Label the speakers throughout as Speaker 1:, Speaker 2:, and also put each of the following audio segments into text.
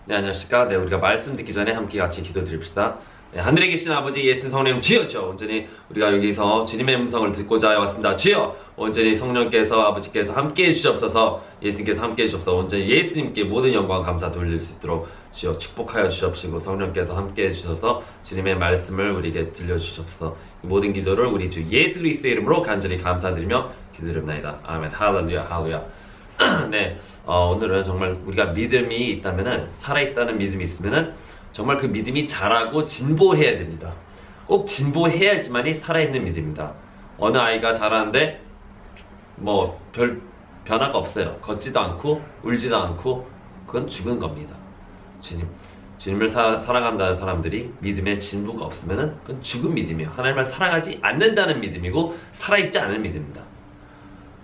Speaker 1: 네, 안녕하십니까. 네, 우리가 말씀 듣기 전에 함께 같이 기도드립시다. 네, 하늘에 계신 아버지 예수 성령 주여, 온전히 우리가 여기서 주님의 음성을 듣고자 왔습니다. 주여, 온전히 성령께서 아버지께서 함께해 주시옵소서. 예수님께서 함께해 주시옵소서. 온전히 예수님께 모든 영광 감사 돌릴 수 있도록 주여 축복하여 주시옵시고, 성령께서 함께해 주셔서 주님의 말씀을 우리에게 들려주시옵소서. 이 모든 기도를 우리 주 예수 그리스도의 이름으로 간절히 감사드리며 기도드립니다. 아멘. 할렐루야, 할렐루야. 네, 오늘은 정말 우리가 믿음이 있다면은, 살아있다는 믿음이 있으면은 정말 그 믿음이 자라고 진보해야 됩니다. 꼭 진보해야지만이 살아있는 믿음입니다. 어느 아이가 자라는데 뭐 별 변화가 없어요. 걷지도 않고 울지도 않고, 그건 죽은 겁니다. 주님을 사랑한다는 사람들이 믿음에 진보가 없으면은 그건 죽은 믿음이에요. 하나님을 사랑하지 않는다는 믿음이고 살아있지 않은 믿음입니다.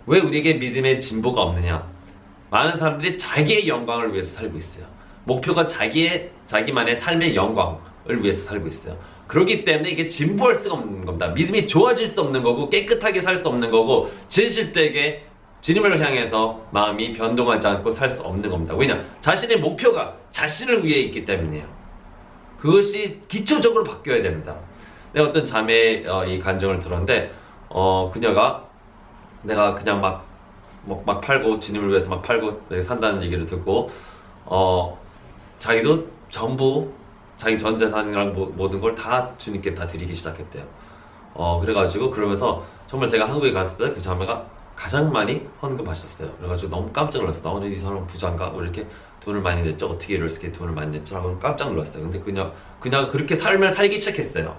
Speaker 1: 왜 우리에게 믿음의 진보가 없느냐? 많은 사람들이 자기의 영광을 위해서 살고 있어요. 목표가 자기만의 삶의 영광을 위해서 살고 있어요. 그렇기 때문에 이게 진보할 수가 없는 겁니다. 믿음이 좋아질 수 없는 거고, 깨끗하게 살 수 없는 거고, 진실되게 주님을 향해서 마음이 변동하지 않고 살 수 없는 겁니다. 왜냐? 자신의 목표가 자신을 위해 있기 때문이에요. 그것이 기초적으로 바뀌어야 됩니다. 내가 어떤 자매의 이 간증을 들었는데, 그녀가 내가 그냥 막 팔고, 주님을 위해서 막 팔고 산다는 얘기를 듣고, 자기도 전부 자기 전 재산이랑 모든 걸 다 주님께 다 드리기 시작했대요. 그래가지고 그러면서 정말 제가 한국에 갔을 때 그 자매가 가장 많이 헌금하셨어요. 그래가지고 너무 깜짝 놀랐어요. 이 사람은 부자인가? 왜 이렇게 돈을 많이 냈죠? 어떻게 이렇게 돈을 많이 냈죠? 라고 깜짝 놀랐어요. 근데 그녀가 그렇게 삶을 살기 시작했어요.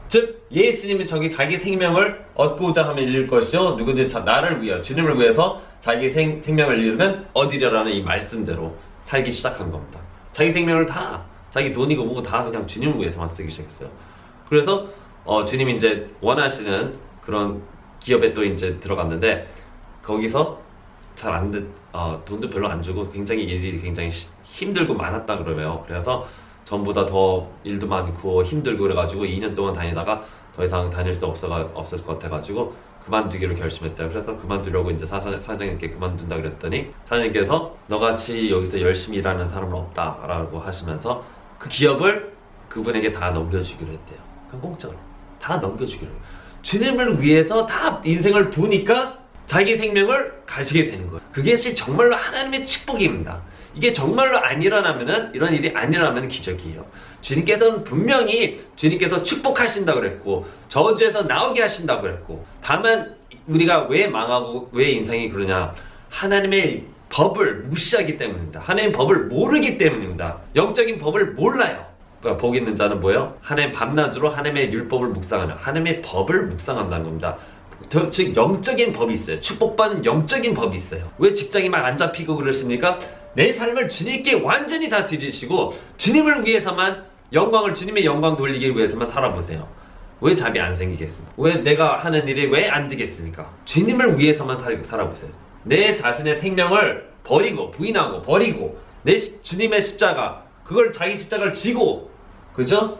Speaker 1: 즉, 예수님이 자기 생명을 얻고자 하면 잃을 것이요, 누구든지 나를 위하여, 주님을 위해서 자기 생명을 잃으면 얻으려라는 이 말씀대로 살기 시작한 겁니다. 자기 생명을 다, 자기 돈이고 뭐고 다 그냥 주님을 위해서만 쓰기 시작했어요. 그래서 주님이 이제 원하시는 그런 기업에 또 이제 들어갔는데, 거기서 돈도 별로 안 주고 굉장히 일이 굉장히 힘들고 많았다 그러네요. 그래서 전보다 더 일도 많고 힘들고 그래가지고 2년 동안 다니다가 더 이상 다닐 수 없을 것 같아가지고 그만두기로 결심했대요. 그래서 그만두려고 이제 사장님께 그만둔다 그랬더니, 사장님께서 너같이 여기서 열심히 일하는 사람은 없다 라고 하시면서 그 기업을 그분에게 다 넘겨주기로 했대요. 그냥 공짜로 다 넘겨주기로 해요. 주님을 위해서 다 인생을 부으니까 자기 생명을 가지게 되는 거예요. 그것이 정말로 하나님의 축복입니다. 이게 정말로 안 일어나면은, 이런 일이 안 일어나면 기적이에요. 주님께서는 분명히 주님께서 축복하신다고 그랬고, 저주에서 나오게 하신다고 그랬고, 다만 우리가 왜 망하고 왜 인생이 그러냐? 하나님의 법을 무시하기 때문입니다. 하나님의 법을 모르기 때문입니다. 영적인 법을 몰라요. 복 있는 자는 뭐예요? 하나님 밤낮으로 하나님의 율법을 묵상하는, 하나님의 법을 묵상한다는 겁니다. 즉 영적인 법이 있어요. 축복받는 영적인 법이 있어요. 왜 직장이 막 안 잡히고 그러십니까? 내 삶을 주님께 완전히 다 드리시고 주님을 위해서만, 주님의 영광 돌리기 위해서만 살아보세요. 왜 잡이 안 생기겠습니까? 왜 내가 하는 일이 왜 안 되겠습니까? 주님을 위해서만 살아보세요. 내 자신의 생명을 버리고, 부인하고 버리고, 주님의 십자가, 그걸 자기 십자가를 지고, 그죠?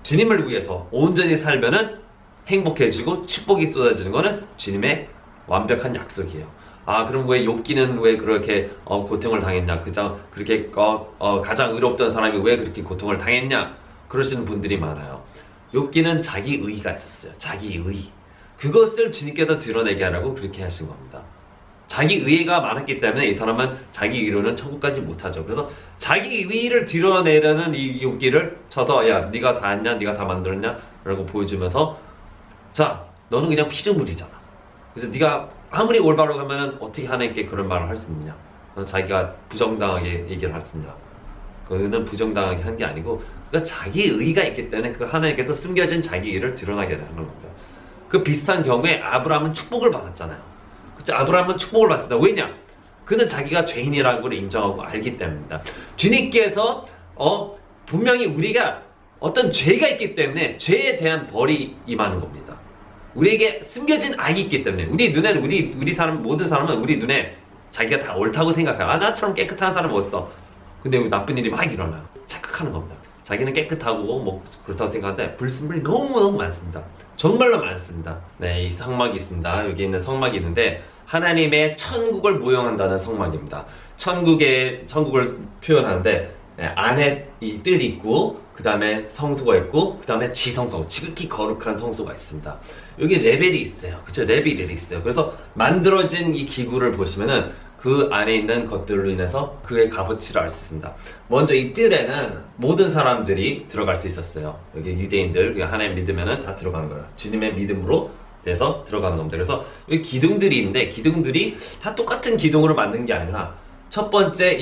Speaker 1: 주님을 위해서 온전히 살면은 행복해지고 축복이 쏟아지는 거는 주님의 완벽한 약속이에요. 그럼 왜 욥기는 왜 그렇게 고통을 당했냐? 그렇게 가장 의롭던 사람이 왜 그렇게 고통을 당했냐? 그러시는 분들이 많아요. 욥기는 자기 의가 있었어요. 자기 의. 그것을 주님께서 드러내게 하라고 그렇게 하신 겁니다. 자기 의가 많았기 때문에 이 사람은 자기 의로는 천국까지 못하죠. 그래서 자기 의를 드러내려는 이 욥기를 쳐서, 야, 네가 다 했냐? 네가 다 만들었냐? 라고 보여주면서, 자, 너는 그냥 피조물이잖아. 그래서 네가 아무리 올바르고 하면은 어떻게 하나님께 그런 말을 할 수 있느냐? 자기가 부정당하게 얘기를 할 수 있냐? 그는 부정당하게 한 게 아니고, 그가 자기 의가 있기 때문에 그 하나님께서 숨겨진 자기 의를 드러나게 하는 겁니다. 그 비슷한 경우에 아브라함은 축복을 받았잖아요. 그렇죠? 아브라함은 축복을 받았다. 왜냐? 그는 자기가 죄인이라는 걸 인정하고 알기 때문입니다. 주님께서 분명히 우리가 어떤 죄가 있기 때문에 죄에 대한 벌이 임하는 겁니다. 우리에게 숨겨진 악이 있기 때문에, 우리 눈에는 모든 사람은 우리 눈에 자기가 다 옳다고 생각해요. 나처럼 깨끗한 사람은 없어. 근데 여기 나쁜 일이 막 일어나요. 착각하는 겁니다. 자기는 깨끗하고 뭐 그렇다고 생각하는데 불순물이 너무너무 많습니다. 정말로 많습니다. 네, 이 성막이 있습니다. 여기 있는 성막이 있는데 하나님의 천국을 모형한다는 성막입니다. 천국을 표현하는데 안에 이 뜰이 있고, 그 다음에 성소가 있고, 그 다음에 지성소, 지극히 거룩한 성소가 있습니다. 여기 레벨이 있어요. 그쵸? 레벨이 있어요. 그래서 만들어진 이 기구를 보시면은 그 안에 있는 것들로 인해서 그의 값어치를 알 수 있습니다. 먼저 이 뜰에는 모든 사람들이 들어갈 수 있었어요. 여기 유대인들, 하나님 믿으면은 다 들어가는 거예요. 주님의 믿음으로 돼서 들어가는 겁니다. 그래서 여기 기둥들이 있는데, 기둥들이 다 똑같은 기둥으로 만든 게 아니라, 첫 번째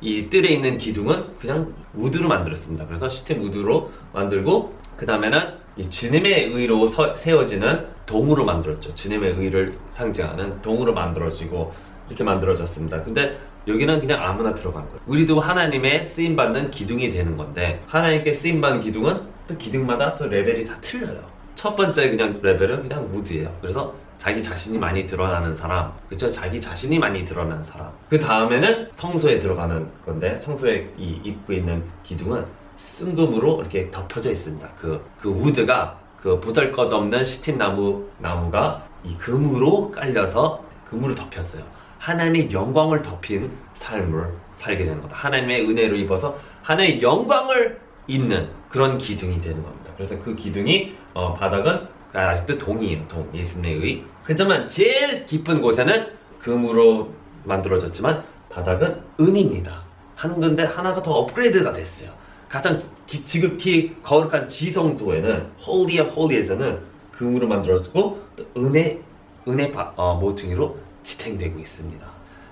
Speaker 1: 이 뜰에 있는 기둥은 그냥 우드로 만들었습니다. 그래서 시팀 우드로 만들고, 그 다음에는 이 주님의 의로 세워지는 동으로 만들었죠. 주님의 의를 상징하는 동으로 만들어지고 이렇게 만들어졌습니다. 근데 여기는 그냥 아무나 들어가는 거예요. 우리도 하나님의 쓰임받는 기둥이 되는 건데, 하나님께 쓰임받는 기둥은 또 기둥마다 또 레벨이 다 틀려요. 첫 번째 그냥 레벨은 그냥 우드예요. 그래서 자기 자신이 많이 드러나는 사람, 그쵸? 자기 자신이 많이 드러나는 사람. 그 다음에는 성소에 들어가는 건데, 성소에 이 입구에 있는 기둥은 순금으로 이렇게 덮여져 있습니다. 그 우드가 그 보잘것없는 시틴 나무가 이 금으로 깔려서 금으로 덮였어요. 하나님의 영광을 덮인 삶을 살게 되는 겁니다. 하나님의 은혜로 입어서 하나님의 영광을 입는 그런 기둥이 되는 겁니다. 그래서 그 기둥이 바닥은 아직도 동이에요. 예수님의 의. 하지만 제일 깊은 곳에는 금으로 만들어졌지만 바닥은 은입니다. 한 건데 하나가 더 업그레이드가 됐어요. 가장 지극히 거룩한 지성소에는 Holy of Holies에는 금으로 만들어졌고 또 은혜 모퉁이로 지탱되고 있습니다.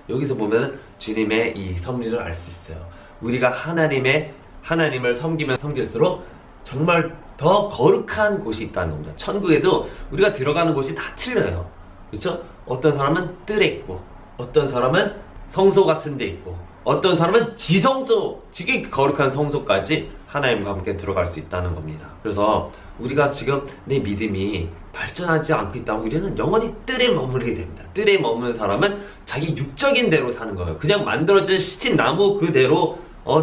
Speaker 1: 여기서 보면 주님의 이 섭리를 알 수 있어요. 우리가 하나님을 섬기면 섬길수록 정말 더 거룩한 곳이 있다는 겁니다. 천국에도 우리가 들어가는 곳이 다 틀려요. 그렇죠? 어떤 사람은 뜰에 있고, 어떤 사람은 성소 같은 데 있고, 어떤 사람은 지성소, 지극히 거룩한 성소까지 하나님과 함께 들어갈 수 있다는 겁니다. 그래서 우리가 지금 내 믿음이 발전하지 않고 있다면 우리는 영원히 뜰에 머무르게 됩니다. 뜰에 머무는 사람은 자기 육적인 대로 사는 거예요. 그냥 만들어진 시틴 나무 그대로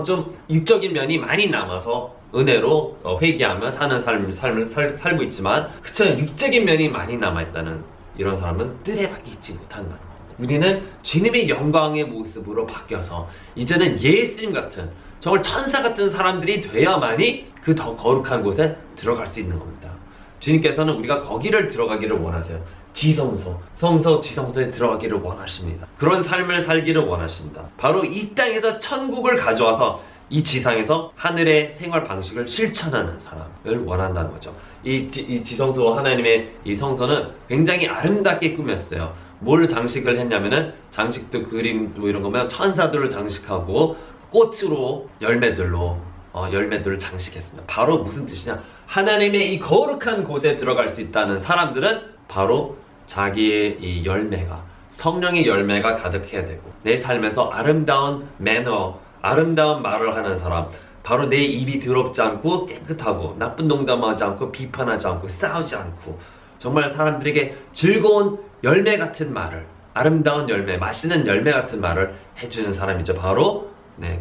Speaker 1: 좀 육적인 면이 많이 남아서 은혜로 회개하며 사는 삶을 살고 있지만, 그쵸, 육적인 면이 많이 남아있다는 이런 사람은 뜰에 밖에 있지 못한다는 겁니다. 우리는 주님의 영광의 모습으로 바뀌어서 이제는 예수님 같은 정말 천사 같은 사람들이 돼야만이 그 더 거룩한 곳에 들어갈 수 있는 겁니다. 주님께서는 우리가 거기를 들어가기를 원하세요. 지성소에 들어가기를 원하십니다. 그런 삶을 살기를 원하십니다. 바로 이 땅에서 천국을 가져와서 이 지상에서 하늘의 생활 방식을 실천하는 사람을 원한다는 거죠. 이 지성소, 하나님의 이 성소는 굉장히 아름답게 꾸몄어요. 뭘 장식을 했냐면은, 장식도 그림 뭐 이런 거면 천사들을 장식하고 꽃으로 열매들을 장식했습니다. 바로 무슨 뜻이냐? 하나님의 이 거룩한 곳에 들어갈 수 있다는 사람들은 바로 자기의 이 열매가, 성령의 열매가 가득해야 되고, 내 삶에서 아름다운 매너, 아름다운 말을 하는 사람, 바로 내 입이 더럽지 않고 깨끗하고, 나쁜 농담하지 않고, 비판하지 않고, 싸우지 않고, 정말 사람들에게 즐거운 열매 같은 말을, 아름다운 열매, 맛있는 열매 같은 말을 해주는 사람이죠. 바로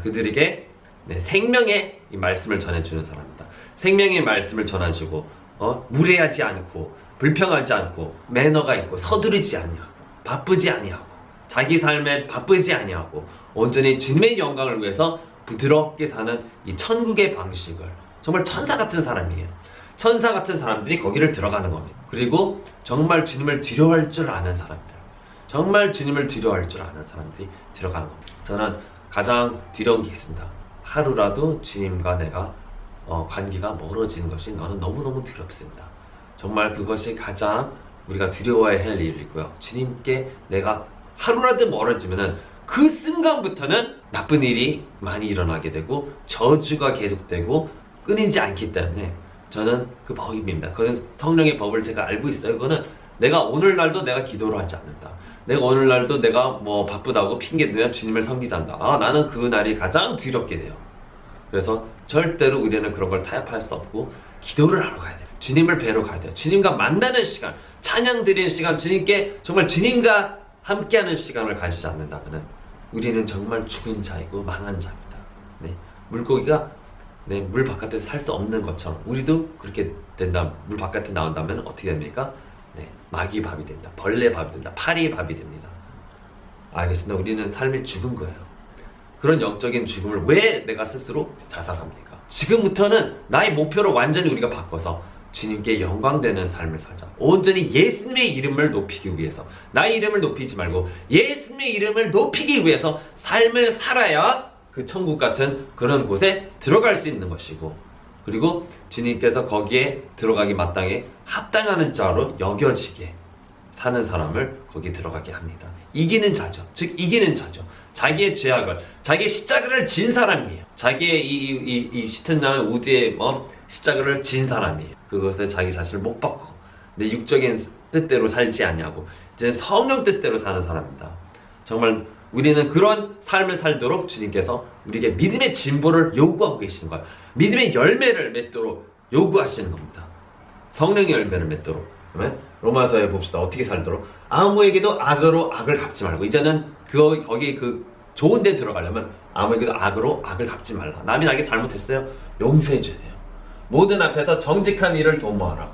Speaker 1: 그들에게 생명의 이 말씀을 전해주는 사람입니다. 생명의 말씀을 전해주고, 무례하지 않고, 불평하지 않고, 매너가 있고, 서두르지 아니하고, 바쁘지 아니하고, 자기 삶에 바쁘지 아니하고, 온전히 주님의 영광을 위해서 부드럽게 사는 이 천국의 방식을, 정말 천사 같은 사람이에요. 천사 같은 사람들이 거기를 들어가는 겁니다. 그리고 정말 주님을 두려워할 줄 아는 사람들, 정말 주님을 두려워할 줄 아는 사람들이 들어가는 겁니다. 저는 가장 두려운 게 있습니다. 하루라도 주님과 내가 관계가 멀어지는 것이 너는 너무너무 두렵습니다. 정말 그것이 가장 우리가 두려워해야 할 일이고요. 주님께 내가 하루라도 멀어지면은 그 순간부터는 나쁜 일이 많이 일어나게 되고 저주가 계속되고 끊이지 않기 때문에 저는 그 법입니다. 그건 성령의 법을 제가 알고 있어요. 그거는 내가 오늘날도 내가 기도를 하지 않는다. 내가 오늘날도 내가 뭐 바쁘다고 핑계대면 주님을 섬기지 않는다. 나는 그 날이 가장 두렵게 돼요. 그래서 절대로 우리는 그런 걸 타협할 수 없고 기도를 하러 가야 돼요. 주님을 뵈러 가야 돼요. 주님과 만나는 시간, 찬양 드리는 시간, 정말 주님과 함께하는 시간을 가지지 않는다면 우리는 정말 죽은 자이고 망한 자입니다. 물고기가 물 바깥에서 살 수 없는 것처럼 우리도 그렇게 된다. 물 바깥에 나온다면 어떻게 됩니까? 마귀 밥이 됩니다. 벌레 밥이 됩니다. 파리 밥이 됩니다. 알겠습니다. 우리는 삶이 죽은 거예요. 그런 영적인 죽음을 왜 내가 스스로 자살합니까? 지금부터는 나의 목표를 완전히 우리가 바꿔서 주님께 영광되는 삶을 살자. 온전히 예수님의 이름을 높이기 위해서, 나의 이름을 높이지 말고 예수님의 이름을 높이기 위해서 삶을 살아야 그 천국 같은 그런 곳에 들어갈 수 있는 것이고, 그리고 주님께서 거기에 들어가기 마땅해 합당하는 자로 여겨지게 사는 사람을 거기 들어가게 합니다. 이기는 자죠. 즉 이기는 자죠. 자기의 죄악을, 자기의 십자가를 진 사람이에요. 자기의 이 시튼나의 우주의 십자가를 진 사람이에요. 그것을 자기 자신을 못 받고 내 육적인 뜻대로 살지 아니하고 이제 성령 뜻대로 사는 사람입니다. 정말 우리는 그런 삶을 살도록 주님께서 우리에게 믿음의 진보를 요구하고 계시는 거예요. 믿음의 열매를 맺도록 요구하시는 겁니다. 성령의 열매를 맺도록. 그러면 로마서에 봅시다. 어떻게 살도록? 아무에게도 악으로 악을 갚지 말고, 이제는 거기 그 좋은 데 들어가려면 아무에게도 악으로 악을 갚지 말라. 남이 나에게 잘못했어요? 용서해 줘야 돼요. 모든 앞에서 정직한 일을 도모하라.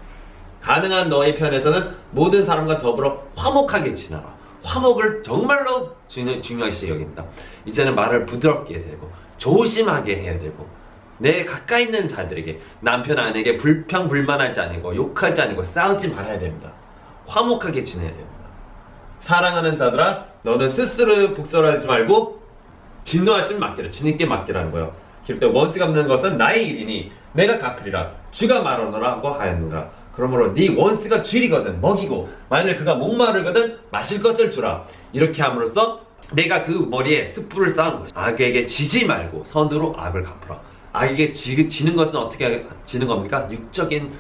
Speaker 1: 가능한 너의 편에서는 모든 사람과 더불어 화목하게 지내라. 화목을 정말로 중요시 여깁니다. 이제는 말을 부드럽게 해야 되고 조심하게 해야 되고, 내 가까이 있는 자들에게, 남편 아내에게 불평불만하지 아니고 욕하지 아니고 싸우지 말아야 됩니다. 화목하게 지내야 됩니다. 사랑하는 자들아, 너는 스스로 복설하지 말고 진노하심 맡기라. 주님께 맡기라는 거예요. 기록되 원수 갚는 것은 나의 일이니 내가 갚으리라. 주가 말하노라고 하였노라. 그러므로 네 원수가 쥐리거든 먹이고, 만일 그가 목마르거든 마실 것을 주라. 이렇게 함으로써 내가 그 머리에 숯불을 쌓은 것이다. 악에게 지지 말고 선으로 악을 갚으라. 악에게 지는 것은 어떻게 지는 겁니까? 육적인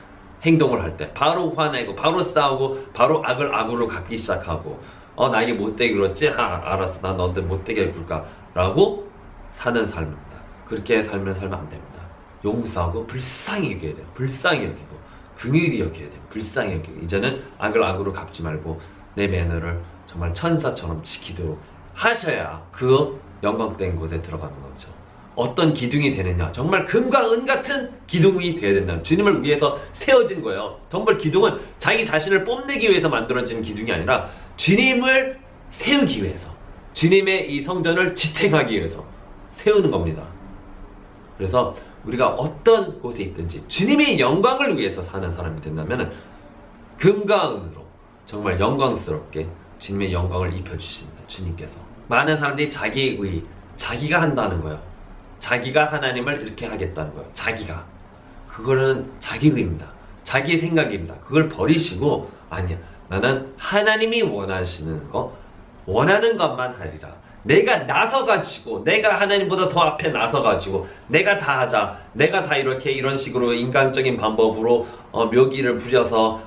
Speaker 1: 행동을 할 때 바로 화내고 바로 싸우고 바로 악을 악으로 갚기 시작하고, 나에게 못되게 그렇지? 알았어, 난 너한테 못되게 굴까? 라고 사는 삶입니다. 그렇게 살면 안 됩니다. 용서하고 불쌍히 여겨야 돼요. 불쌍히 여기고 긍휼히 여겨야 돼요. 불쌍히 여기고, 이제는 악을 악으로 갚지 말고 내 매너를 정말 천사처럼 지키도록 하셔야 그 영광된 곳에 들어가는 거죠. 어떤 기둥이 되느냐? 정말 금과 은 같은 기둥이 되어야 된다. 주님을 위해서 세워진 거예요. 정말 기둥은 자기 자신을 뽐내기 위해서 만들어진 기둥이 아니라 주님을 세우기 위해서, 주님의 이 성전을 지탱하기 위해서 세우는 겁니다. 그래서 우리가 어떤 곳에 있든지 주님의 영광을 위해서 사는 사람이 된다면 금과 은으로 정말 영광스럽게 주님의 영광을 입혀주십니다. 주님께서. 많은 사람들이 자기의 의, 자기가 한다는 거예요. 자기가 하나님을 이렇게 하겠다는 거예요. 자기가. 그거는 자기 의입니다. 자기 생각입니다. 그걸 버리시고, 아니야, 나는 하나님이 원하시는 거, 원하는 것만 하리라. 내가 나서가지고, 내가 하나님보다 더 앞에 나서가지고 내가 다 하자, 내가 다 이렇게 이런 식으로 인간적인 방법으로 묘기를 부려서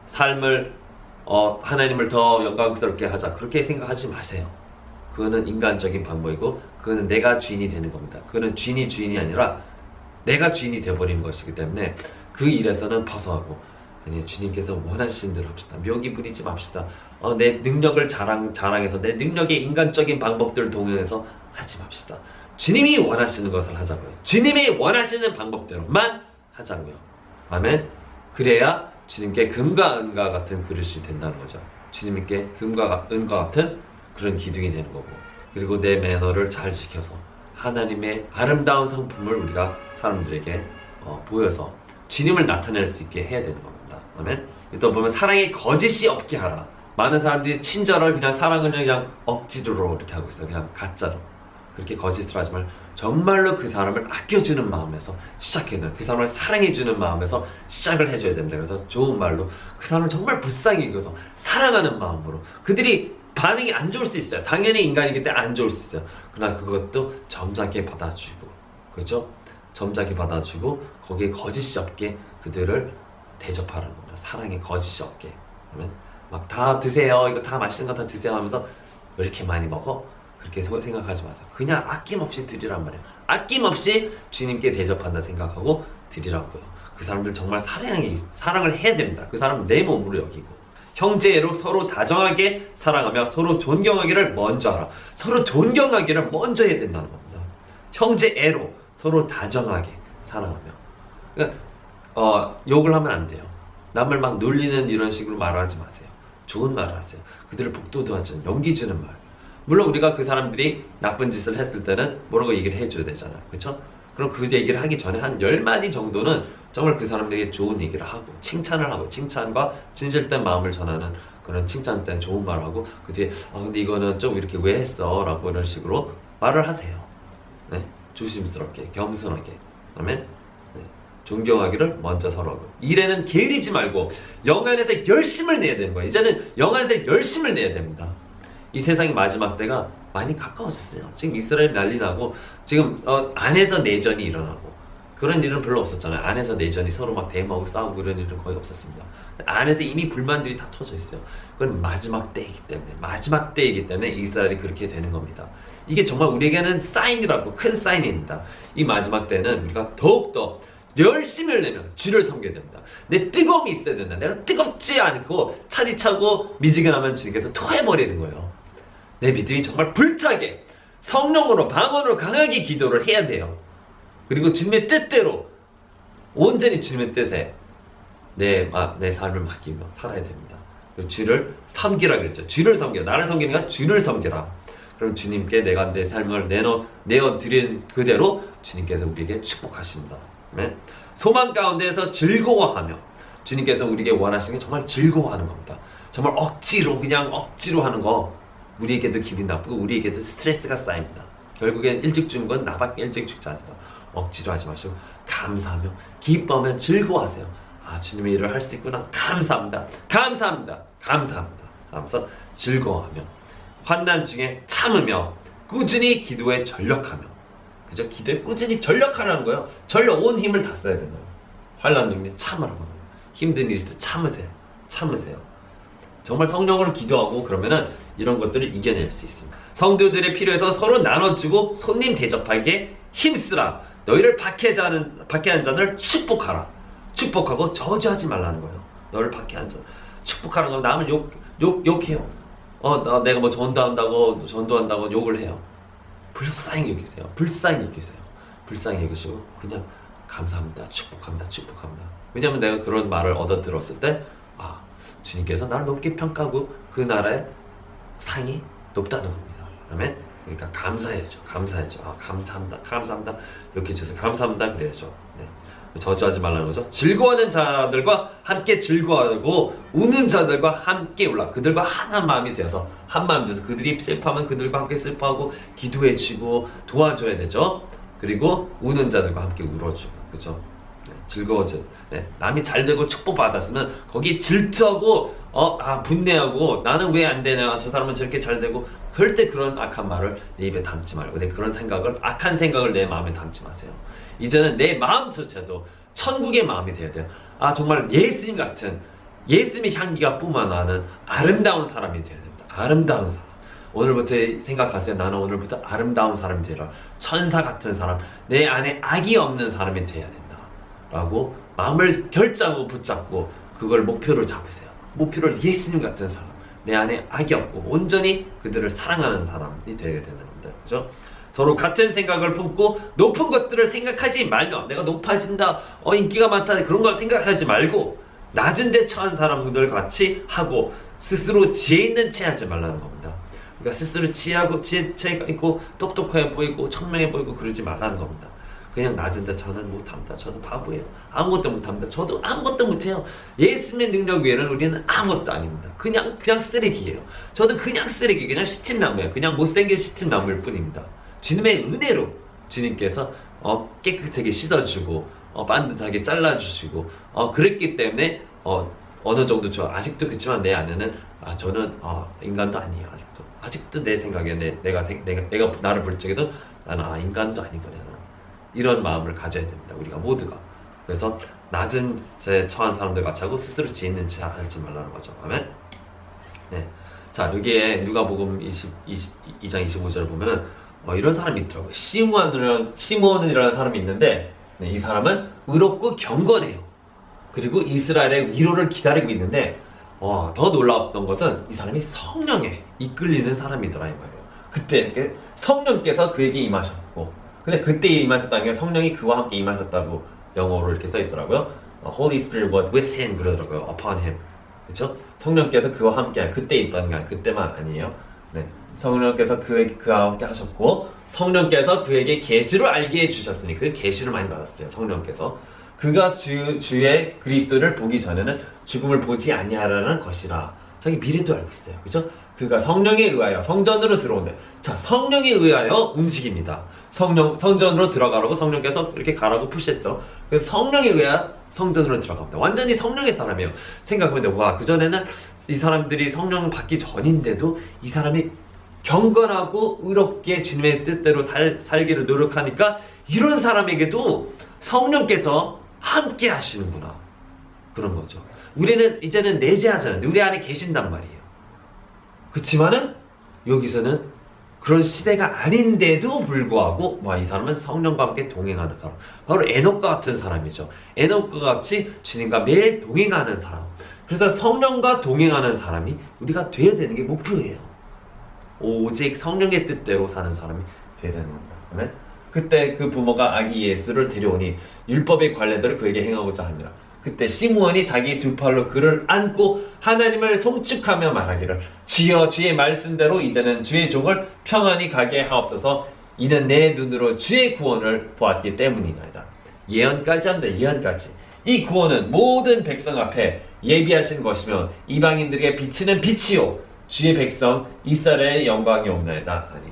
Speaker 1: 삶을 하나님을 더 영광스럽게 하자, 그렇게 생각하지 마세요. 그거는 인간적인 방법이고, 그거는 내가 주인이 되는 겁니다. 그거는 주인이 아니라 내가 주인이 되어버리는 것이기 때문에 그 일에서는 벗어나고, 아니, 주님께서 원하시는 대로 합시다. 묘기 부리지 맙시다. 내 능력을 자랑해서 내 능력의 인간적인 방법들을 동원해서 하지 맙시다. 주님이 원하시는 것을 하자고요. 주님이 원하시는 방법대로만 하자고요. 아멘. 그래야 주님께 금과 은과 같은 그릇이 된다는 거죠. 주님께 금과 은과 같은 그런 기둥이 되는 거고, 그리고 내 매너를 잘 지켜서 하나님의 아름다운 성품을 우리가 사람들에게 보여서 주님을 나타낼 수 있게 해야 되는 겁니다. 아멘. 또 보면 사랑이 거짓이 없게 하라. 많은 사람들이 친절을 그냥 사랑을 그냥 억지로 이렇게 하고 있어요. 그냥 가짜로. 그렇게 거짓을 하지만 정말로 그 사람을 아껴주는 마음에서 시작해야 돼요. 그 사람을 사랑해주는 마음에서 시작을 해줘야 됩니다. 그래서 좋은 말로 그 사람을 정말 불쌍히 여겨서 사랑하는 마음으로, 그들이 반응이 안 좋을 수 있어요. 당연히 인간이기 때문에 안 좋을 수 있어요. 그러나 그것도 점잖게 받아주고, 그렇죠? 점잖게 받아주고 거기에 거짓이 없게 그들을 대접하라는 겁니다. 사랑에 거짓이 없게. 그러면 막 다 드세요, 이거 다 맛있는 거 다 드세요 하면서 왜 이렇게 많이 먹어? 그렇게 생각하지 마세요. 그냥 아낌없이 드리란 말이에요. 아낌없이 주님께 대접한다 생각하고 드리라고요. 그 사람들 정말 사랑을 해야 됩니다. 그 사람은 내 몸으로 여기고, 형제애로 서로 다정하게 사랑하며 서로 존경하기를 먼저 하라. 서로 존경하기를 먼저 해야 된다는 겁니다. 형제애로 서로 다정하게 사랑하며. 그러니까 욕을 하면 안 돼요. 남을 막 놀리는 이런 식으로 말하지 마세요. 좋은 말을 하세요. 그들을 복도도하지, 용기 주는 말. 물론 우리가 그 사람들이 나쁜 짓을 했을 때는 뭐라고 얘기를 해줘야 되잖아요. 그쵸? 그럼 그 얘기를 하기 전에 한 10마디 정도는 정말 그 사람들에게 좋은 얘기를 하고 칭찬을 하고 칭찬과 진실된 마음을 전하는 그런 칭찬된 좋은 말을 하고 그 뒤에 근데 이거는 좀 이렇게 왜 했어? 라고 이런 식으로 말을 하세요. 네, 조심스럽게 겸손하게 그다음에 존경하기를 먼저 서로 하고 일에는 게으르지 말고 영안에서 열심을 내야 되는 거예요. 이제는 영안에서 열심을 내야 됩니다. 이 세상의 마지막 때가 많이 가까워졌어요. 지금 이스라엘 난리 나고 지금 안에서 내전이 일어나고 그런 일은 별로 없었잖아요. 안에서 내전이 서로 막 대모하고 싸우고 이런 일은 거의 없었습니다. 안에서 이미 불만들이 다 터져 있어요. 그건 마지막 때이기 때문에 이스라엘이 그렇게 되는 겁니다. 이게 정말 우리에게는 사인이라고 큰 사인입니다. 이 마지막 때는 우리가 더욱더 열심을 내면 주를 섬겨야 됩니다. 내 뜨거움이 있어야 된다. 내가 뜨겁지 않고 차디차고 미지근하면 주님께서 토해버리는 거예요. 내 믿음이 정말 불타게 성령으로 방언으로 강하게 기도를 해야 돼요. 그리고 주님의 뜻대로 온전히 주님의 뜻에 내 삶을 맡기며 살아야 됩니다. 주를 섬기라 그랬죠. 주를 섬기라. 나를 섬기는 게 아니라 주를 섬기라. 그럼 주님께 내가 내 삶을 내어드린 그대로 주님께서 우리에게 축복하십니다. 아멘. 소망 가운데에서 즐거워하며 주님께서 우리에게 원하시는 게 정말 즐거워하는 겁니다. 정말 억지로 하는 거 우리에게도 기분 나쁘고 우리에게도 스트레스가 쌓입니다. 결국엔 일찍 죽는 건 나밖에 일찍 죽지 않아서 억지로 하지 마시고 감사하며 기뻐하며 즐거워하세요. 주님의 일을 할 수 있구나. 감사합니다. 하면서 즐거워하며 환난 중에 참으며 꾸준히 기도에 전력하며 그죠? 기도에 꾸준히 전력하라는 거예요. 온 힘을 다 써야 된다고. 환난 중에 참으라고 합니다. 힘든 일이 있을 때 참으세요. 정말 성령으로 기도하고 그러면은 이런 것들을 이겨낼 수 있습니다. 성도들의 필요에서 서로 나눠주고 손님 대접하기에 힘쓰라. 너희를 박해한 자를 축복하고 저주하지 말라는 거예요. 너를 박해한 자 축복하는 건 남을 욕해요. 내가 뭐 전도한다고 욕을 해요. 불쌍히 여기세요. 불쌍히 여기시고 그냥 감사합니다. 축복합니다. 왜냐하면 내가 그런 말을 얻어 들었을 때 주님께서 나를 높게 평가하고 그 나라의 상이 높다는 겁니다. 아멘. 그러니까 감사해야죠. 감사합니다. 이렇게 해주셔서 감사합니다. 그래야죠. 네. 저주하지 말라는 거죠. 즐거워하는 자들과 함께 즐거워하고 우는 자들과 함께 울라. 그들과 한 마음이 되어서 그들이 슬퍼하면 그들과 함께 슬퍼하고 기도해주고 도와줘야 되죠. 그리고 우는 자들과 함께 울어주고 그죠. 즐거워져. 남이 잘 되고 축복받았으면 거기 질투하고 분내하고 나는 왜 안 되냐, 저 사람은 저렇게 잘 되고 절대 그런 악한 말을 내 입에 담지 말고 그런 악한 생각을 내 마음에 담지 마세요. 이제는 내 마음 자체도 천국의 마음이 되어야 돼요. 정말 예수님의 향기가 뿜어나는 아름다운 사람이 되어야 됩니다. 아름다운 사람. 오늘부터 생각하세요. 나는 오늘부터 아름다운 사람이 되라. 천사 같은 사람, 내 안에 악이 없는 사람이 되어야 된다 라고 마음을 결정하고 붙잡고 그걸 목표로 잡으세요. 목표를 예수님 같은 사람, 내 안에 악이 없고 온전히 그들을 사랑하는 사람이 되게 되는 겁니다. 그죠? 서로 같은 생각을 품고 높은 것들을 생각하지 말며 내가 높아진다, 인기가 많다 그런 걸 생각하지 말고 낮은 데 처한 사람들 같이 하고 스스로 지혜 있는 채 하지 말라는 겁니다. 그러니까 스스로 지혜가 있고 똑똑해 보이고 청명해 보이고 그러지 말라는 겁니다. 그냥 낮은 자 저는 못합니다. 저는 바보예요. 아무것도 못합니다. 저도 아무것도 못해요. 예수님의 능력 외에는 우리는 아무것도 아닙니다. 그냥 쓰레기예요. 저는 그냥 쓰레기, 그냥 시팀나무예요. 그냥 못생긴 시팀나무일 뿐입니다. 주님의 은혜로 주님께서 깨끗하게 씻어주고 반듯하게 잘라주시고 그랬기 때문에 어느 정도 아직도 그렇지만 내 안에는 저는 인간도 아니에요. 아직도 내 생각에 내가 나를 볼 적에도 나는 인간도 아니거든요. 이런 마음을 가져야 됩니다. 우리가 모두가. 그래서 낮은 데 처한 사람들 같이 하고 스스로 지혜 있는 채 하지 말라는 거죠. 아멘. 네. 자, 여기에 누가복음 2장 25절을 보면은 이런 사람이 있더라고요. 시므온이라는 사람이 있는데 이 사람은 의롭고 경건해요. 그리고 이스라엘의 위로를 기다리고 있는데 더 놀라웠던 것은 이 사람이 성령에 이끌리는 사람이더라 이 말이에요. 그때 성령께서 그에게 임하셨고, 근데 그때 임하셨다는 게 성령이 그와 함께 임하셨다고 영어로 이렇게 써 있더라고요. Holy Spirit was with him 그러더라고요. Upon him. 그렇죠? 성령께서 그와 함께 그때 있다는 게 그때만 아니에요. 네. 성령께서 그와 함께 하셨고 성령께서 그에게 계시를 알게 해주셨으니 그 계시를 많이 받았어요. 성령께서 그가 주의 그리스도를 보기 전에는 죽음을 보지 아니하라는 것이라. 자기 미래도 알고 있어요. 그죠? 그가 성령에 의하여 성전으로 들어온대. 자, 성령에 의하여 움직입니다. 성전으로 들어가라고 성령께서 이렇게 가라고 푸시했죠. 그래서 성령에 의하여 성전으로 들어갑니다. 완전히 성령의 사람이에요. 생각해보면 와, 그전에는 이 사람들이 성령 받기 전인데도 이 사람이 경건하고 의롭게 주님의 뜻대로 살기를 노력하니까 이런 사람에게도 성령께서 함께 하시는구나. 그런 거죠. 우리는 이제는 내재하잖아요. 우리 안에 계신단 말이에요. 그렇지만은 여기서는 그런 시대가 아닌데도 불구하고 이 사람은 성령과 함께 동행하는 사람, 바로 에녹과 같은 사람이죠. 에녹과 같이 주님과 매일 동행하는 사람. 그래서 성령과 동행하는 사람이 우리가 되어야 되는 게 목표예요. 오직 성령의 뜻대로 사는 사람이 되어야 되는 겁니다. 아멘? 그때 그 부모가 아기 예수를 데려오니 율법의 관례들을 그에게 행하고자 하니라. 그때 시므온이 자기 두 팔로 그를 안고 하나님을 송축하며 말하기를 주여 주의 말씀대로 이제는 주의 종을 평안히 가게 하옵소서. 이는 내 눈으로 주의 구원을 보았기 때문이나이다. 예언까지 합니다. 예언까지. 이 구원은 모든 백성 앞에 예비하신 것이며 이방인들에게 비치는 빛이요 주의 백성 이스라엘의 영광이 옵나이다. 아니,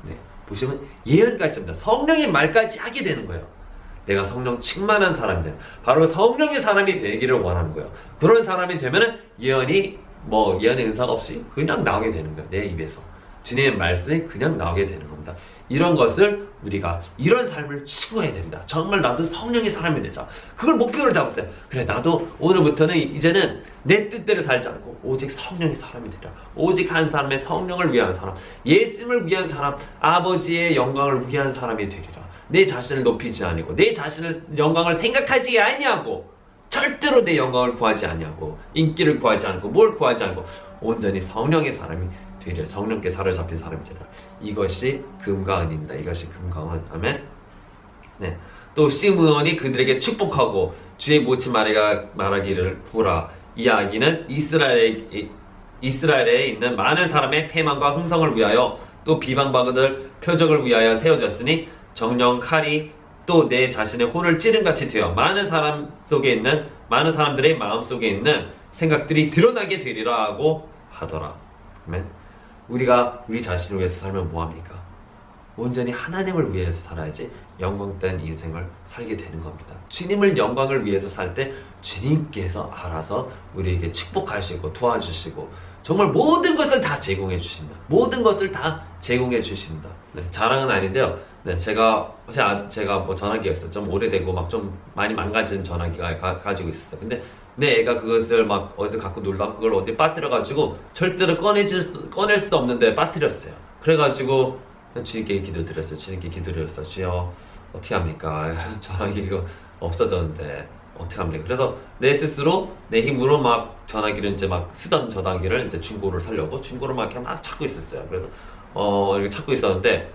Speaker 1: 네, 보시면 예언까지 합니다. 성령의 말까지 하게 되는 거예요. 내가 성령 충만한 사람이 되는, 바로 성령의 사람이 되기를 원하는 거예요. 그런 사람이 되면은 예언이 예언의 은사가 없이 그냥 나오게 되는 거예요. 내 입에서 주님의 말씀이 그냥 나오게 되는 겁니다. 이런 것을 우리가 이런 삶을 추구해야 된다. 정말 나도 성령의 사람이 되자. 그걸 목표로 잡았어요. 그래, 나도 오늘부터는 이제는 내 뜻대로 살지 않고 오직 성령의 사람이 되라. 오직 한 사람의 성령을 위한 사람, 예수님을 위한 사람, 아버지의 영광을 위한 사람이 되리라. 내 자신을 높이지 아니고 내 자신의 영광을 생각하지 아니하고 절대로 내 영광을 구하지 아니하고 인기를 구하지 않고 뭘 구하지 않고 온전히 성령의 사람이 되리라. 성령께 사로잡힌 사람이 되리라. 이것이 금과 은입니다. 이것이 금과 은. 아멘. 네. 또 시므온이 그들에게 축복하고 주의 모친 마리가 말하기를 보라. 이 아기는 이스라엘에 있는 많은 사람의 패망과 흥성을 위하여 또 비방받을 표적을 위하여 세워졌으니 정령 칼이 또 내 자신의 혼을 찌른같이 되어 많은 사람들의 마음 속에 있는 생각들이 드러나게 되리라 하고 하더라. 아멘. 우리가 우리 자신을 위해서 살면 뭐합니까? 온전히 하나님을 위해서 살아야지 영광된 인생을 살게 되는 겁니다. 주님을 영광을 위해서 살 때 주님께서 알아서 우리에게 축복하시고 도와주시고 정말 모든 것을 다 제공해 주십니다. 모든 것을 다 제공해 주십니다. 네, 자랑은 아닌데요. 네, 제가 전화기가 있어요. 좀 오래되고 막 좀 많이 망가진 전화기가 가지고 있었어요. 근데 내 애가 그것을 막 어디서 갖고 놀라 그걸 어디 빠뜨려가지고 절대로 꺼낼 수도 없는데 빠뜨렸어요. 그래가지고 주님께 기도드렸어요. 주님께 기도드렸어요. 주여 어떻게 합니까? 전화기 이거 없어졌는데 어떻게 합니까? 그래서 내 스스로 내 힘으로 막 전화기를 이제 막 쓰던 전화기를 이제 중고를 사려고 중고를 막 이렇게 막 찾고 있었어요. 그래서 이렇게 찾고 있었는데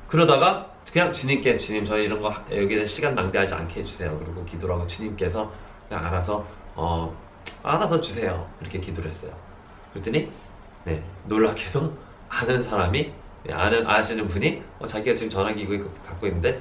Speaker 1: 그러다가 그냥 주님께 주님 저희 이런 거 여기는 시간 낭비하지 않게 해주세요. 그리고 기도를 하고 주님께서 그냥 알아서 주세요. 이렇게 기도를 했어요. 그랬더니 네, 놀랍게도 아는 사람이 아시는 분이 자기가 지금 전화기 이거 갖고 있는데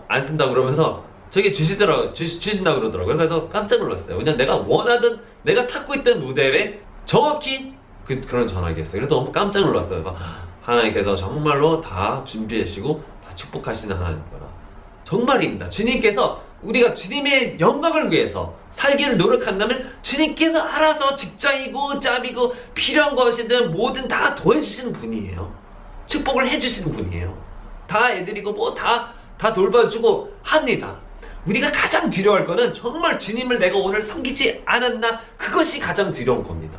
Speaker 1: 안 쓴다고 그러면서 저기 주신다고 그러더라고요. 그래서 깜짝 놀랐어요. 왜냐면 내가 찾고 있던 모델에 정확히 그런 전화기였어요. 그래서 너무 깜짝 놀랐어요. 그래서 하나님께서 정말로 다 준비하시고 다 축복하시는 하나님이구나. 정말입니다. 주님께서 우리가 주님의 영광을 위해서 살기를 노력한다면 주님께서 알아서 직장이고 짭이고 필요한 것이든 뭐든 다 도와주시는 분이에요. 축복을 해주시는 분이에요. 다 애들이고 다 돌봐주고 합니다. 우리가 가장 두려워할 거는 정말 주님을 내가 오늘 섬기지 않았나, 그것이 가장 두려운 겁니다.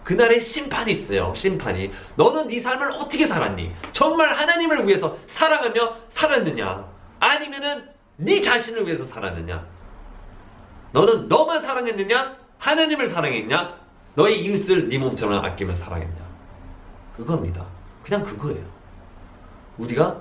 Speaker 1: 그날의 심판이 있어요. 심판이. 너는 네 삶을 어떻게 살았니? 정말 하나님을 위해서 사랑하며 살았느냐? 아니면은 네 자신을 위해서 살았느냐? 너는 너만 사랑했느냐? 하나님을 사랑했냐? 너의 이웃을 네 몸처럼 아끼며 사랑했냐? 그겁니다. 그냥 그거예요. 우리가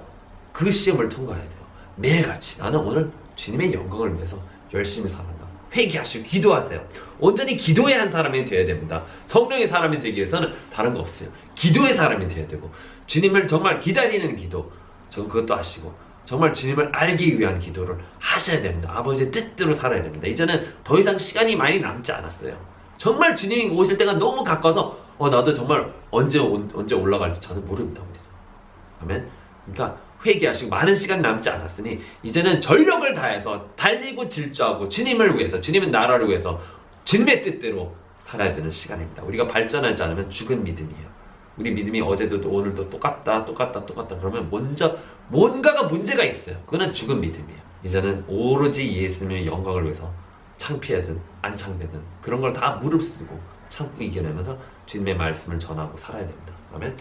Speaker 1: 그 시험을 통과해야 돼요. 매일같이 나는 오늘 주님의 영광을 위해서 열심히 살았나? 회개하시고 기도하세요. 온전히 기도의 한 사람이 되어야 됩니다. 성령의 사람이 되기 위해서는 다른 거 없어요. 기도의 사람이 되어야 되고 주님을 정말 기다리는 기도, 저는 그것도 하시고 정말 주님을 알기 위한 기도를 하셔야 됩니다. 아버지의 뜻대로 살아야 됩니다. 이제는 더 이상 시간이 많이 남지 않았어요. 정말 주님이 오실 때가 너무 가까워서 나도 정말 언제 올라갈지 저는 모릅니다. 아멘. 그러니까 회개하시고 많은 시간 남지 않았으니 이제는 전력을 다해서 달리고 질주하고 주님을 위해서, 주님의 나라를 위해서 주님의 뜻대로 살아야 되는 시간입니다. 우리가 발전하지 않으면 죽은 믿음이에요. 우리 믿음이 어제도 오늘도 똑같다 그러면 뭔가가 문제가 있어요. 그거는 죽은 믿음이에요. 이제는 오로지 예수님의 영광을 위해서 창피하든 안 창피하든 그런 걸 다 무릅쓰고 참고 이겨내면서 주님의 말씀을 전하고 살아야 됩니다. 아멘.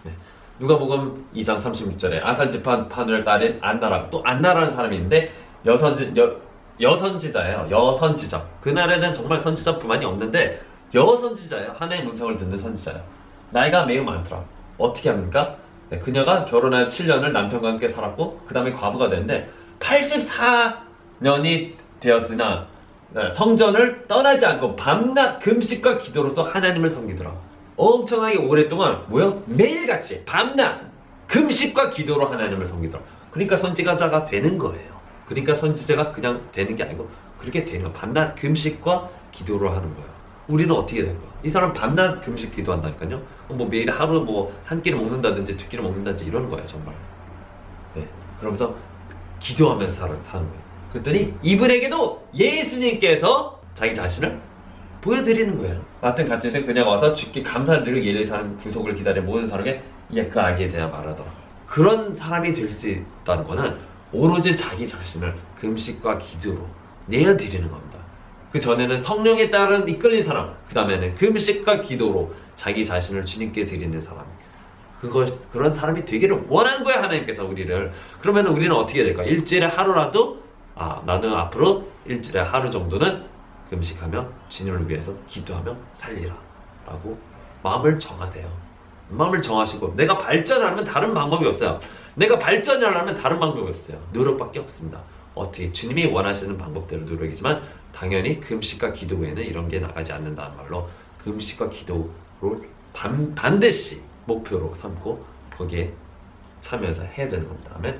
Speaker 1: 네. 누가복음 2장 36절에 아살지파를 따른 안나라, 또 안나라는 사람이 있는데 여선지자예요. 여선지자. 그날에는 정말 선지자뿐만이 없는데 여선지자예요. 하나님의 음성을 듣는 선지자예요. 나이가 매우 많더라. 어떻게 합니까? 네, 그녀가 결혼하여 7년을 남편과 함께 살았고 그 다음에 과부가 되는데 84년이 되었으나 성전을 떠나지 않고 밤낮 금식과 기도로서 하나님을 섬기더라. 엄청나게 오랫동안 매일같이 밤낮 금식과 기도로 하나님을 섬기더라. 그러니까 선지자가 되는 거예요. 그러니까 선지자가 그냥 되는 게 아니고 그렇게 되는 거예요. 밤낮 금식과 기도로 하는 거예요. 우리는 어떻게 될까? 이 사람 밤낮 금식 기도한다니까요. 매일 하루 한 끼를 먹는다든지 두 끼를 먹는다든지 이러는 거예요, 정말. 네, 그러면서 기도하면서 사는 거예요. 그랬더니 이분에게도 예수님께서 자기 자신을 보여드리는 거예요. 하여튼 같이 그냥 와서 주께 감사를 드리고 예를 사람 구속을 기다려 모든 사람에게 그 악에 대해 말하더라. 그런 사람이 될 수 있다는 거는 오로지 자기 자신을 금식과 기도로 내어드리는 겁니다. 그 전에는 성령에 따른 이끌린 사람, 그 다음에는 금식과 기도로 자기 자신을 주님께 드리는 사람, 그런 사람이 되기를 원하는 거야, 하나님께서 우리를. 그러면 우리는 어떻게 될까? 일주일에 하루라도 나는 앞으로 일주일에 하루 정도는 금식하며 주님을 위해서 기도하며 살리라 라고 마음을 정하세요. 마음을 정하시고 내가 발전하려면 다른 방법이 없어요. 내가 발전하려면 다른 방법이 없어요. 노력밖에 없습니다. 어떻게? 주님이 원하시는 방법대로 노력이지만 당연히 금식과 기도 외에는 이런 게 나가지 않는다는 말로 금식과 기도를 반드시 목표로 삼고 거기에 참여해서 해야 되는 겁니다. 아멘.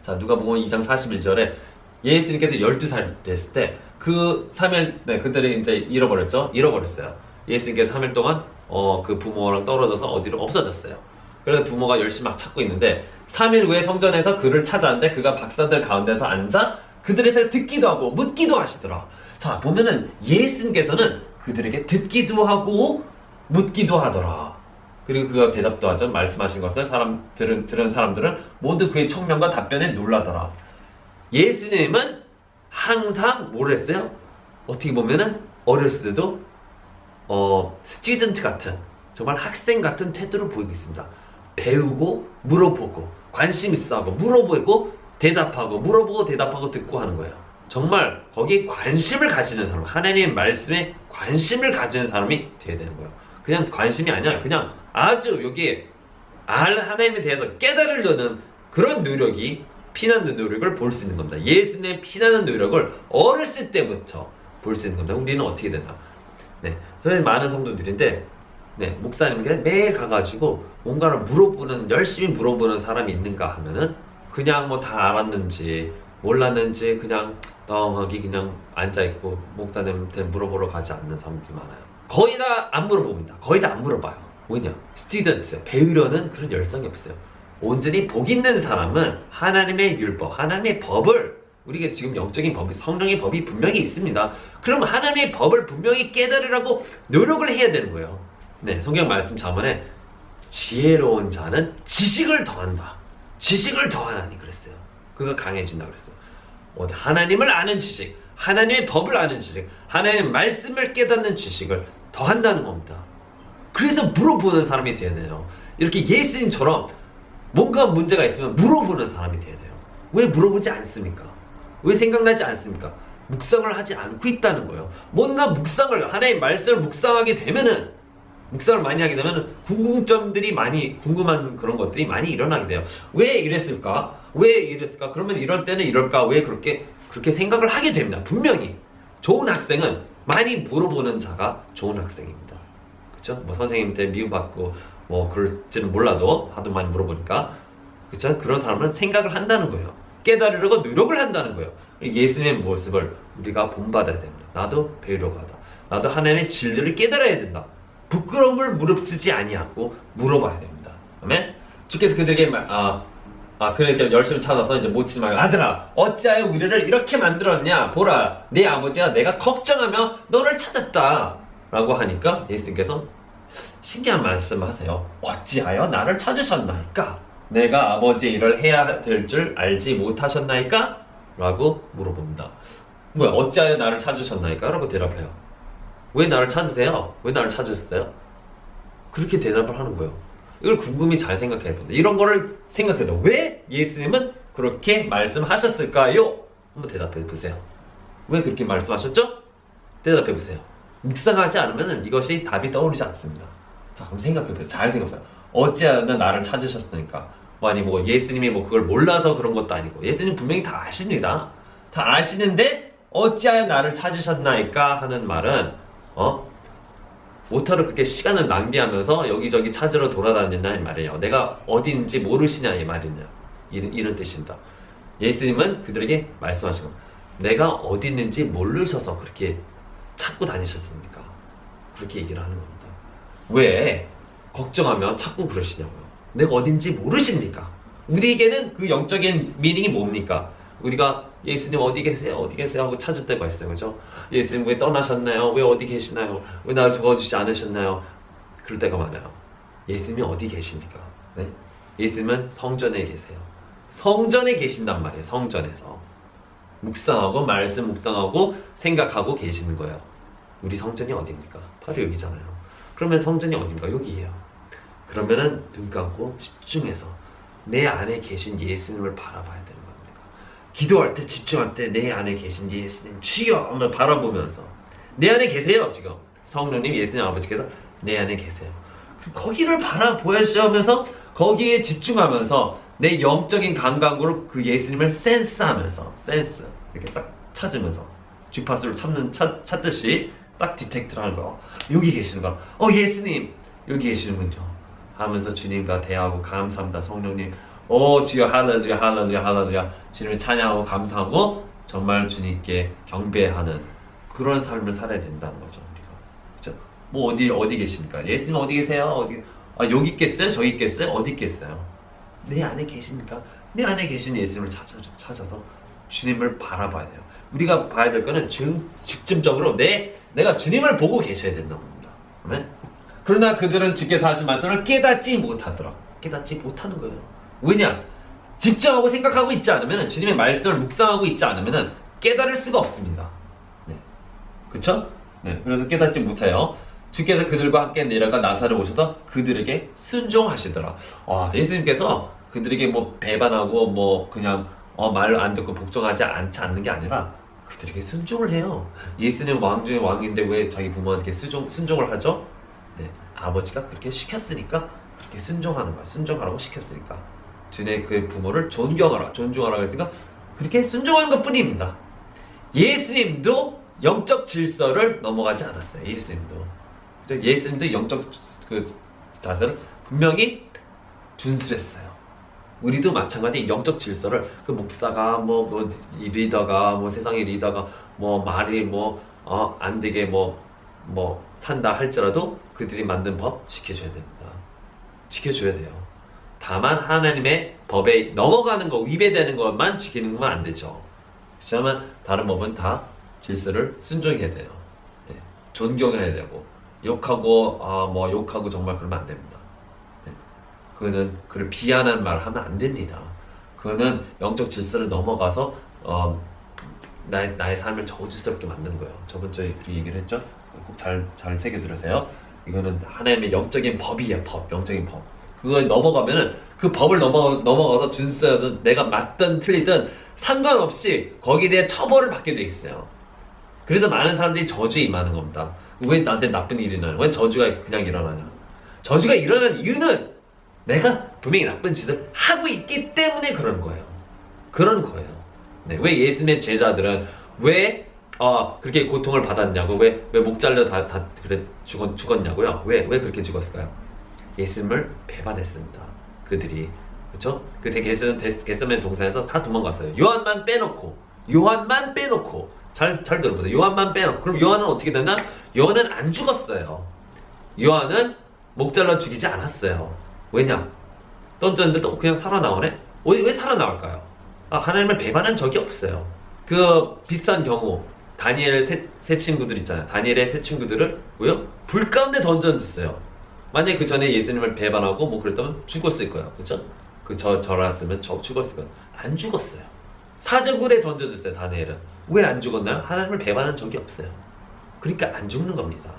Speaker 1: 자, 누가복음 2장 41절에 예수님께서 12살 됐을 때 그 3일, 그들이 이제 잃어버렸어요. 예수님께서 3일 동안 그 부모랑 떨어져서 어디로 없어졌어요. 그래서 부모가 열심히 막 찾고 있는데 3일 후에 성전에서 그를 찾아왔는데 그가 박사들 가운데서 앉아 그들에서 듣기도 하고 묻기도 하시더라. 자, 보면은 예수님께서는 그들에게 듣기도 하고 묻기도 하더라. 그리고 그가 대답도 하죠. 말씀하신 것을 들은 사람들은 모두 그의 청명과 답변에 놀라더라. 예수님은 항상 뭘 했어요? 어떻게 보면은 어렸을 때도 스튜던트 같은, 정말 학생 같은 태도를 보이고 있습니다. 배우고 물어보고 관심 있어 하고 물어보고 대답하고 물어보고 대답하고 듣고 하는 거예요. 정말 거기에 관심을 가지는 사람, 하나님의 말씀에 관심을 가지는 사람이 돼야 되는 거예요. 그냥 관심이 아니라 그냥 아주 여기에 하나님에 대해서 깨달으려는 그런 노력이, 피나는 노력을 볼 수 있는 겁니다. 예수님의 피나는 노력을 어렸을 때부터 볼 수 있는 겁니다. 우리는 어떻게 되나? 네, 저희 많은 성도들인데, 목사님께 매일 가가지고 뭔가를 열심히 물어보는 사람이 있는가 하면은 그냥 다 알았는지 몰랐는지 그냥 덩하게 그냥 앉아있고 목사님한테 물어보러 가지 않는 사람들이 많아요. 거의 다 안 물어봅니다. 거의 다 안 물어봐요. 뭐냐? 스튜던트, 배우려는 그런 열성이 없어요. 온전히 복 있는 사람은 하나님의 율법, 하나님의 법을, 우리가 지금 영적인 법이, 성령의 법이 분명히 있습니다. 그럼 하나님의 법을 분명히 깨달으라고 노력을 해야 되는 거예요. 성경 말씀 자문에 지혜로운 자는 지식을 더한다. 지식을 더하나니 그랬어요. 그가 강해진다 그랬어요. 하나님을 아는 지식, 하나님의 법을 아는 지식, 하나님의 말씀을 깨닫는 지식을 더한다는 겁니다. 그래서 물어보는 사람이 돼야 돼요. 이렇게 예수님처럼 뭔가 문제가 있으면 물어보는 사람이 돼야 돼요. 왜 물어보지 않습니까? 왜 생각나지 않습니까? 묵상을 하지 않고 있다는 거예요. 뭔가 하나님의 말씀을 묵상하게 되면은, 묵상을 많이 하게 되면 궁금한 그런 것들이 많이 일어나게 돼요. 왜 이랬을까? 그러면 이럴 때는 이럴까? 왜 그렇게 생각을 하게 됩니다. 분명히. 좋은 학생은 많이 물어보는 자가 좋은 학생입니다. 그쵸? 뭐 선생님한테 미움받고 뭐 그럴지는 몰라도 하도 많이 물어보니까, 그쵸? 그런 사람은 생각을 한다는 거예요. 깨달으려고 노력을 한다는 거예요. 예수님의 모습을 우리가 본받아야 됩니다. 나도 배우려고 하다. 나도 하나님의 진리를 깨달아야 된다. 부끄러움을 무릅쓰지 아니하고 물어봐야 됩니다. 아멘? 주께서 그들에게 그러니까 열심히 찾아서 이제 모치지 말고, 아들아, 어찌하여 우리를 이렇게 만들었냐? 보라, 네 아버지가 내가 걱정하며 너를 찾았다 라고 하니까 예수님께서 신기한 말씀을 하세요. 어찌하여 나를 찾으셨나이까? 내가 아버지의 일을 해야 될 줄 알지 못하셨나이까? 라고 물어봅니다. 뭐야, 어찌하여 나를 찾으셨나이까? 라고 대답해요. 왜 나를 찾으세요? 왜 나를 찾으셨어요? 그렇게 대답을 하는 거예요. 이걸 곰곰이 잘 생각해야 됩니다. 이런 거를 생각해도 왜 예수님은 그렇게 말씀하셨을까요? 한번 대답해 보세요. 왜 그렇게 말씀하셨죠? 대답해 보세요. 묵상하지 않으면 이것이 답이 떠오르지 않습니다. 자, 그럼 생각해 보세요. 잘 생각해 보세요. 어찌하여 나를 찾으셨으니까. 아니 뭐 예수님이 뭐 그걸 몰라서 그런 것도 아니고, 예수님 분명히 다 아십니다. 다 아시는데 어찌하여 나를 찾으셨나이까 하는 말은 오타로 그렇게 시간을 낭비하면서 여기저기 찾으러 돌아다닌다는 말이에요. 내가 어딘지 모르시냐 이 말이냐, 이런 뜻입니다. 예수님은 그들에게 말씀하시고, 내가 어디 있는지 모르셔서 그렇게 찾고 다니셨습니까? 그렇게 얘기를 하는 겁니다. 왜 걱정하며 찾고 그러시냐고요. 내가 어딘지 모르십니까? 우리에게는 그 영적인 미닝이 뭡니까? 우리가 예수님 어디 계세요? 어디 계세요? 하고 찾을 때가 있어요. 그죠? 예수님 왜 떠나셨나요? 왜 어디 계시나요? 왜 나를 도와주지 않으셨나요? 그럴 때가 많아요. 예수님이 어디 계십니까? 네? 예수님은 성전에 계세요. 성전에 계신단 말이에요. 성전에서 묵상하고 말씀 묵상하고 생각하고 계시는 거예요. 우리 성전이 어디입니까? 바로 여기잖아요. 그러면 성전이 어디입니까? 여기예요. 그러면은 눈 감고 집중해서 내 안에 계신 예수님을 바라봐야 되는 겁니다. 기도할 때, 집중할 때 내 안에 계신 예수님 주여 한번 바라보면서, 내 안에 계세요. 지금 성령님, 예수님 아버지께서 내 안에 계세요. 거기를 바라보시면서 거기에 집중하면서 내 영적인 감각으로 그 예수님을 센스하면서, 센스 이렇게 딱 찾으면서 주파수를 찾듯이 딱 디텍트를 하는 거야. 여기 계시는 거야. 예수님 여기 계시는군요 하면서 주님과 대화하고, 감사합니다 성령님, 주여 할렐루야 할렐루야 할렐루야, 주님을 찬양하고 감사하고 정말 주님께 경배하는 그런 삶을 살아야 된다는 거죠. 우리가, 그렇죠? 뭐 어디 계십니까? 예수님 어디 계세요? 어디? 여기 있겠어요? 저기 있겠어요? 어디 있겠어요? 내 안에 계십니까? 내 안에 계신 예수님을 찾아서 주님을 바라봐야 돼요. 우리가 봐야 될 거는 직접적으로 내가 주님을 보고 계셔야 된다는 겁니다. 아멘? 그러나 그들은 주께서 하신 말씀을 깨닫지 못하더라. 깨닫지 못하는 거예요. 왜냐? 집중하고 생각하고 있지 않으면, 주님의 말씀을 묵상하고 있지 않으면 깨달을 수가 없습니다. 네. 그쵸? 네. 그래서 깨닫지 못해요. 주께서 그들과 함께 내려가 나사를 오셔서 그들에게 순종하시더라. 예수님께서 그들에게 뭐 배반하고 뭐 그냥 말 안 듣고 복종하지 않는 게 아니라 그들에게 순종을 해요. 예수님 왕 중에 왕인데 왜 자기 부모한테 순종을 하죠? 네. 아버지가 그렇게 시켰으니까 그렇게 순종하는 거야. 순종하라고 시켰으니까. 주님의 그 부모를 존중하라고 했으니까 그렇게 순종하는 것 뿐입니다. 예수님도 영적 질서를 넘어가지 않았어요. 예수님도 영적 그 자세를 분명히 준수했어요. 우리도 마찬가지 영적 질서를, 그 목사가 이 리더가 세상의 리더가 말이 안 되게 산다 할지라도 그들이 만든 법 지켜줘야 됩니다. 지켜줘야 돼요. 다만 하나님의 법에 넘어가는 거, 위배되는 것만 지키는 건 안 되죠. 그렇지만 다른 법은 다 질서를 순종해야 돼요. 네. 존경해야 되고, 욕하고 정말 그러면 안 됩니다. 네. 그를 비하하는 말 하면 안 됩니다. 그거는 영적 질서를 넘어가서 나의 삶을 저주스럽게 만드는 거예요. 저번 주에 그 얘기를 했죠. 꼭 잘 새겨 들으세요. 이거는 하나님의 영적인 법이에요. 영적인 법. 그걸 넘어가면은, 그 법을 넘어가서 준수하든 내가 맞든 틀리든 상관없이 거기에 대해 처벌을 받게 돼 있어요. 그래서 많은 사람들이 저주에 임하는 겁니다. 왜 나한테 나쁜 일이 나냐? 왜 저주가 그냥 일어나냐? 저주가 일어나는 이유는 내가 분명히 나쁜 짓을 하고 있기 때문에 그런 거예요. 네, 왜 예수님의 제자들은 왜 그렇게 고통을 받았냐고, 왜 목 잘려 다 그래 죽었냐고요? 왜 그렇게 죽었을까요? 예수님을 배반했습니다. 그들이. 그쵸? 그 겟세마네 동산에서 다 도망갔어요. 요한만 빼놓고. 잘 들어보세요. 요한만 빼놓고. 그럼 요한은 어떻게 됐나? 요한은 안 죽었어요. 요한은 목 잘라 죽이지 않았어요. 왜냐? 던졌는데 또 그냥 살아나오네? 왜 살아나올까요? 하나님을 배반한 적이 없어요. 그 비슷한 경우, 다니엘 세 친구들 있잖아요. 다니엘의 세 친구들을 왜요? 불 가운데 던져졌어요. 만약에 그 전에 예수님을 배반하고 뭐 그랬다면 죽었을 거예요. 그쵸? 저랬으면 죽었을 거예요. 안 죽었어요. 사저굴에 던져졌어요. 다니엘은. 왜 안 죽었나요? 하나님을 배반한 적이 없어요. 그러니까 안 죽는 겁니다.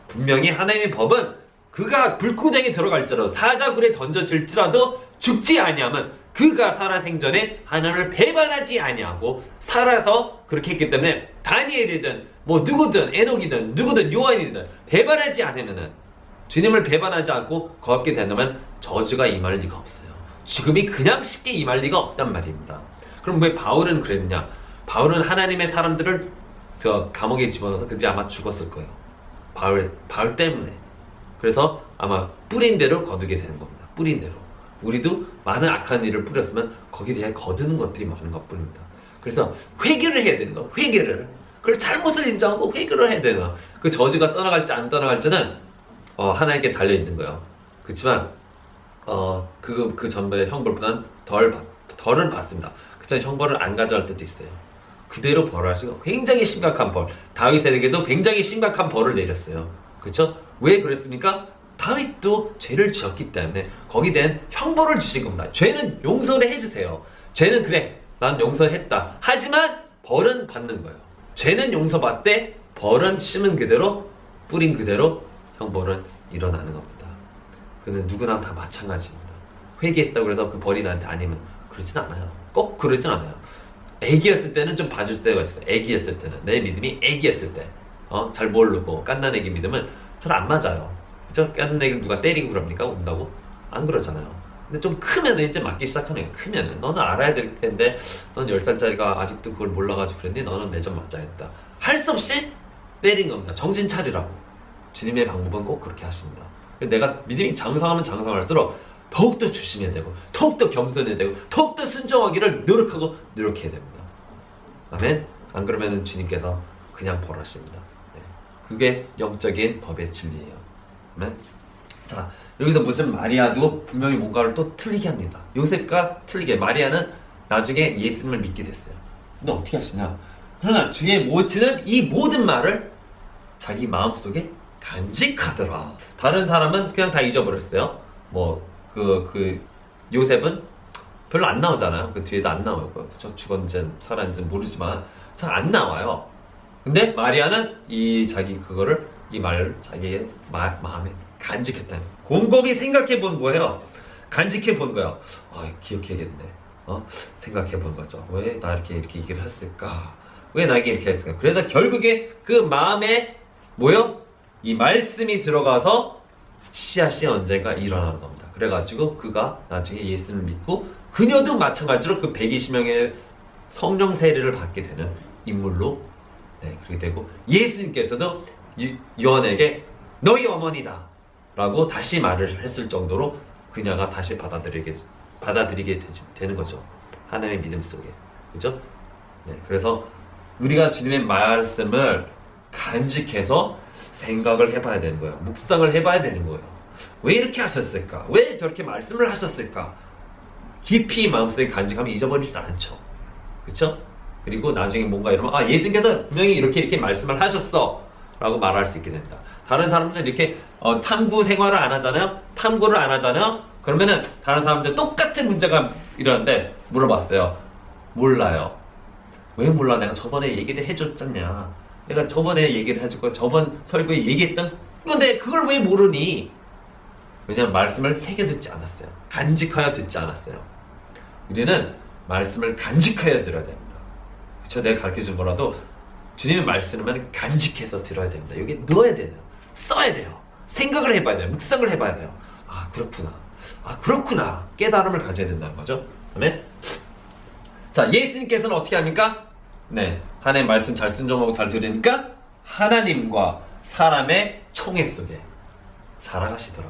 Speaker 1: 분명히 하나님의 법은 그가 불구덩이에 들어갈지라도 사자굴에 던져질지라도 죽지 아니하면 그가 살아 생전에 하나님을 배반하지 아니하고 살아서 그렇게 했기 때문에 다니엘이든 뭐 누구든 에녹이든 누구든 요한이든 배반하지 않으면은 주님을 배반하지 않고 걷게 된다면 저주가 임할 리가 없어요. 죽음이 그냥 쉽게 임할 리가 없단 말입니다. 그럼 왜 바울은 그랬느냐? 바울은 하나님의 사람들을 저 감옥에 집어넣어서 그들이 아마 죽었을 거예요. 바울 때문에. 그래서 아마 뿌린 대로 거두게 되는 겁니다. 뿌린 대로. 우리도 많은 악한 일을 뿌렸으면 거기에 대해 거두는 것들이 많은 것 뿐입니다. 그래서 회개를 해야 되는 거. 회개를. 그걸 잘못을 인정하고 회개를 해야 되는 거. 그 저주가 떠나갈지 안 떠나갈지는 하나님께 달려있는 거예요. 그렇지만 그 전번에 형벌보다는 덜은 받습니다. 그렇지만 형벌을 안 가져갈 때도 있어요. 그대로 벌하시고 굉장히 심각한 벌. 다윗에게도 굉장히 심각한 벌을 내렸어요. 그렇죠? 왜 그랬습니까? 다윗도 죄를 지었기 때문에 거기에 대한 형벌을 주신 겁니다. 죄는 용서를 해주세요. 죄는 그래, 난 용서했다. 하지만 벌은 받는 거예요. 죄는 용서받되 벌은 심은 그대로 뿌린 그대로 형벌은 일어나는 겁니다. 그는 누구나 다 마찬가지입니다. 회개했다고 해서 그 벌이 나한테 아니면 그러진 않아요. 꼭 그러진 않아요. 애기였을 때는 좀 봐줄 때가 있어요. 애기였을 때는 내 믿음이 애기였을 때 잘 모르고 깐난 애기 믿음은 잘 안 맞아요. 그죠? 깐난 애기를 누가 때리고 그럽니까? 운다고? 안 그러잖아요. 근데 좀 크면 이제 맞기 시작하는 거예요. 크면은 너는 알아야 될 텐데 넌 10살짜리가 아직도 그걸 몰라가지고 그랬니? 너는 매점 맞아야겠다. 할 수 없이 때린 겁니다. 정신 차리라고. 주님의 방법은 꼭 그렇게 하십니다. 내가 믿음이 장성하면 장성할수록 더욱더 조심해야 되고 더욱더 겸손해야 되고 더욱더 순종하기를 노력해야 됩니다. 아멘. 안 그러면 주님께서 그냥 벌하십니다. 네. 그게 영적인 법의 진리예요. 아멘. 자, 여기서 무슨 마리아도 분명히 뭔가를 또 틀리게 합니다. 요셉과 틀리게. 마리아는 나중에 예수님을 믿게 됐어요. 근데 어떻게 하시냐? 그러나 주의 모친은 이 모든 말을 자기 마음속에 간직하더라. 다른 사람은 그냥 다 잊어버렸어요. 요셉은 별로 안 나오잖아요. 그 뒤에도 안 나와요. 저 죽었는지 살았는지 모르지만 잘 안 나와요. 근데 마리아는 이 말을 자기의 마음에 간직했다는, 곰곰이 생각해 본 거예요. 간직해 본 거예요. 기억해야겠네. 생각해 본 거죠. 왜 나 이렇게 얘기를 했을까? 왜 나에게 이렇게 했을까? 그래서 결국에 그 마음에 이 말씀이 들어가서 씨앗이 언젠가 일어나는 겁니다. 그래가지고 그가 나중에 예수를 믿고 그녀도 마찬가지로 그 120명의 성령 세례를 받게 되는 인물로 그렇게 되고, 예수님께서도 요한에게 너희 어머니다 라고 다시 말을 했을 정도로 그녀가 다시 받아들이게 되는 거죠. 하나님의 믿음 속에. 그죠? 그래서 우리가 주님의 말씀을 간직해서 생각을 해봐야 되는 거예요. 묵상을 해봐야 되는 거예요. 왜 이렇게 하셨을까? 왜 저렇게 말씀을 하셨을까? 깊이 마음속에 간직하면 잊어버리지 않죠. 그렇죠? 그리고 나중에 뭔가 이러면 예수님께서 분명히 이렇게 말씀을 하셨어 라고 말할 수 있게 됩니다. 다른 사람들은 이렇게 탐구 생활을 안 하잖아요. 탐구를 안 하잖아요. 그러면은 다른 사람들 똑같은 문제가 일어났는데 물어봤어요. 몰라요. 왜 몰라? 내가 저번에 얘기를 해줬잖냐. 내가 저번에 얘기를 해줬고 저번 설교에 얘기했던 근데 그걸 왜 모르니? 왜냐면 말씀을 새겨 듣지 않았어요. 간직하여 듣지 않았어요. 우리는 말씀을 간직하여 들어야 됩니다. 그쵸? 내가 가르쳐준 거라도 주님의 말씀을 간직해서 들어야 됩니다. 여기 넣어야 돼요. 써야 돼요. 생각을 해봐야 돼요. 묵상을 해봐야 돼요. 그렇구나. 깨달음을 가져야 된다는 거죠. 아멘. 자, 예수님께서는 어떻게 합니까? 네, 하나님 말씀 잘 순종하고 잘 들으니까 하나님과 사람의 총회 속에 살아가시더라.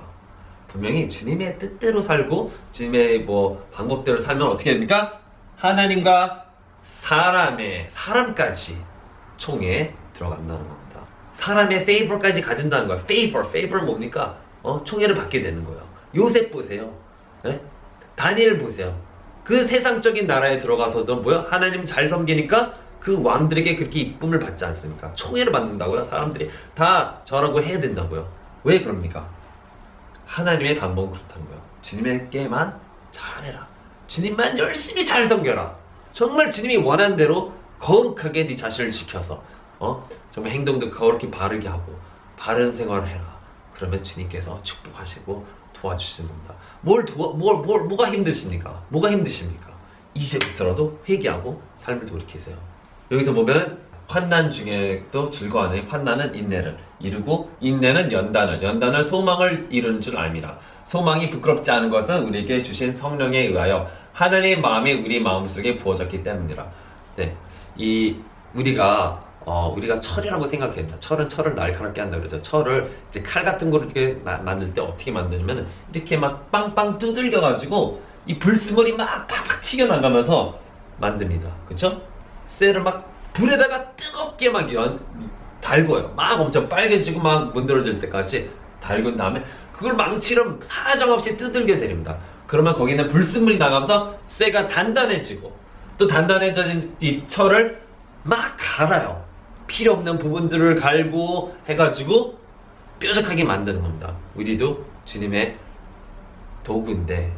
Speaker 1: 분명히 주님의 뜻대로 살고 주님의 방법대로 살면 어떻게 됩니까? 하나님과 사람까지 총회에 들어간다는 겁니다. 사람의 favor까지 가진다는 거야. favor 뭡니까? 총회를 받게 되는 거예요. 요셉 보세요. 네? 다니엘 보세요. 그 세상적인 나라에 들어가서도 뭐야? 하나님 잘 섬기니까 그 왕들에게 그렇게 이쁨을 받지 않습니까? 총애를 받는다고요? 사람들이 다 저라고 해야 된다고요? 왜 그럽니까? 하나님의 방법은 그렇다는 거예요. 주님에게만 잘해라. 주님만 열심히 잘 섬겨라. 정말 주님이 원하는 대로 거룩하게 네 자신을 지켜서 정말 행동도 거룩히 바르게 하고 바른 생활을 해라. 그러면 주님께서 축복하시고 도와주시는 겁니다. 뭐가 힘드십니까? 뭐가 힘드십니까? 이제부터라도 회개하고 삶을 돌이키세요. 여기서 보면 환난 중에도 즐거워하는 환난은 인내를 이루고 인내는 연단을 소망을 이루는 줄 압니다. 소망이 부끄럽지 않은 것은 우리에게 주신 성령에 의하여 하나님의 마음이 우리 마음속에 부어졌기 때문이라. 네, 우리가 철이라고 생각해야 됩니다. 철을 날카롭게 한다 그러죠. 철을 이제 칼 같은 거를 이렇게 만들 때 어떻게 만드냐면 이렇게 막 빵빵 두들겨 가지고 이 불스물이 막 팍팍 튀겨나가면서 만듭니다. 그렇죠? 쇠를 막 불에다가 뜨겁게 막 달궈요. 막 엄청 빨개지고 막 문드러질 때까지 달군 다음에 그걸 망치로 사정없이 두들겨 드립니다. 그러면 거기는 불순물이 나가면서 쇠가 단단해지고 또 단단해진 이 철을 막 갈아요. 필요 없는 부분들을 갈고 해가지고 뾰족하게 만드는 겁니다. 우리도 주님의 도구인데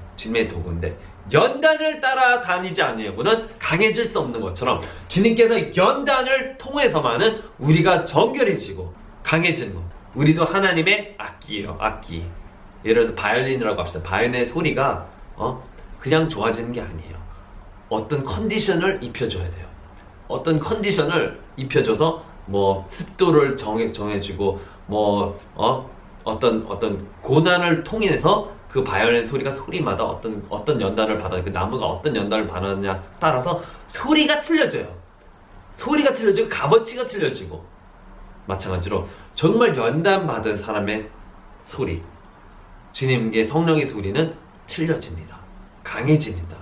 Speaker 1: 연단을 따라다니지 않으려고는 강해질 수 없는 것처럼 주님께서 연단을 통해서만은 우리가 정결해지고 강해지는 것. 우리도 하나님의 악기예요. 악기. 예를 들어서 바이올린이라고 합시다. 바이올린의 소리가 그냥 좋아지는 게 아니에요. 어떤 컨디션을 입혀줘야 돼요. 어떤 컨디션을 입혀줘서 습도를 정해주고 어떤 고난을 통해서 그 바이올린 소리마다 어떤 연단을 받아야, 그 나무가 어떤 연단을 받았냐 따라서 소리가 틀려져요. 소리가 틀려지고 값어치가 틀려지고 마찬가지로 정말 연단 받은 사람의 소리, 주님께 성령의 소리는 틀려집니다. 강해집니다.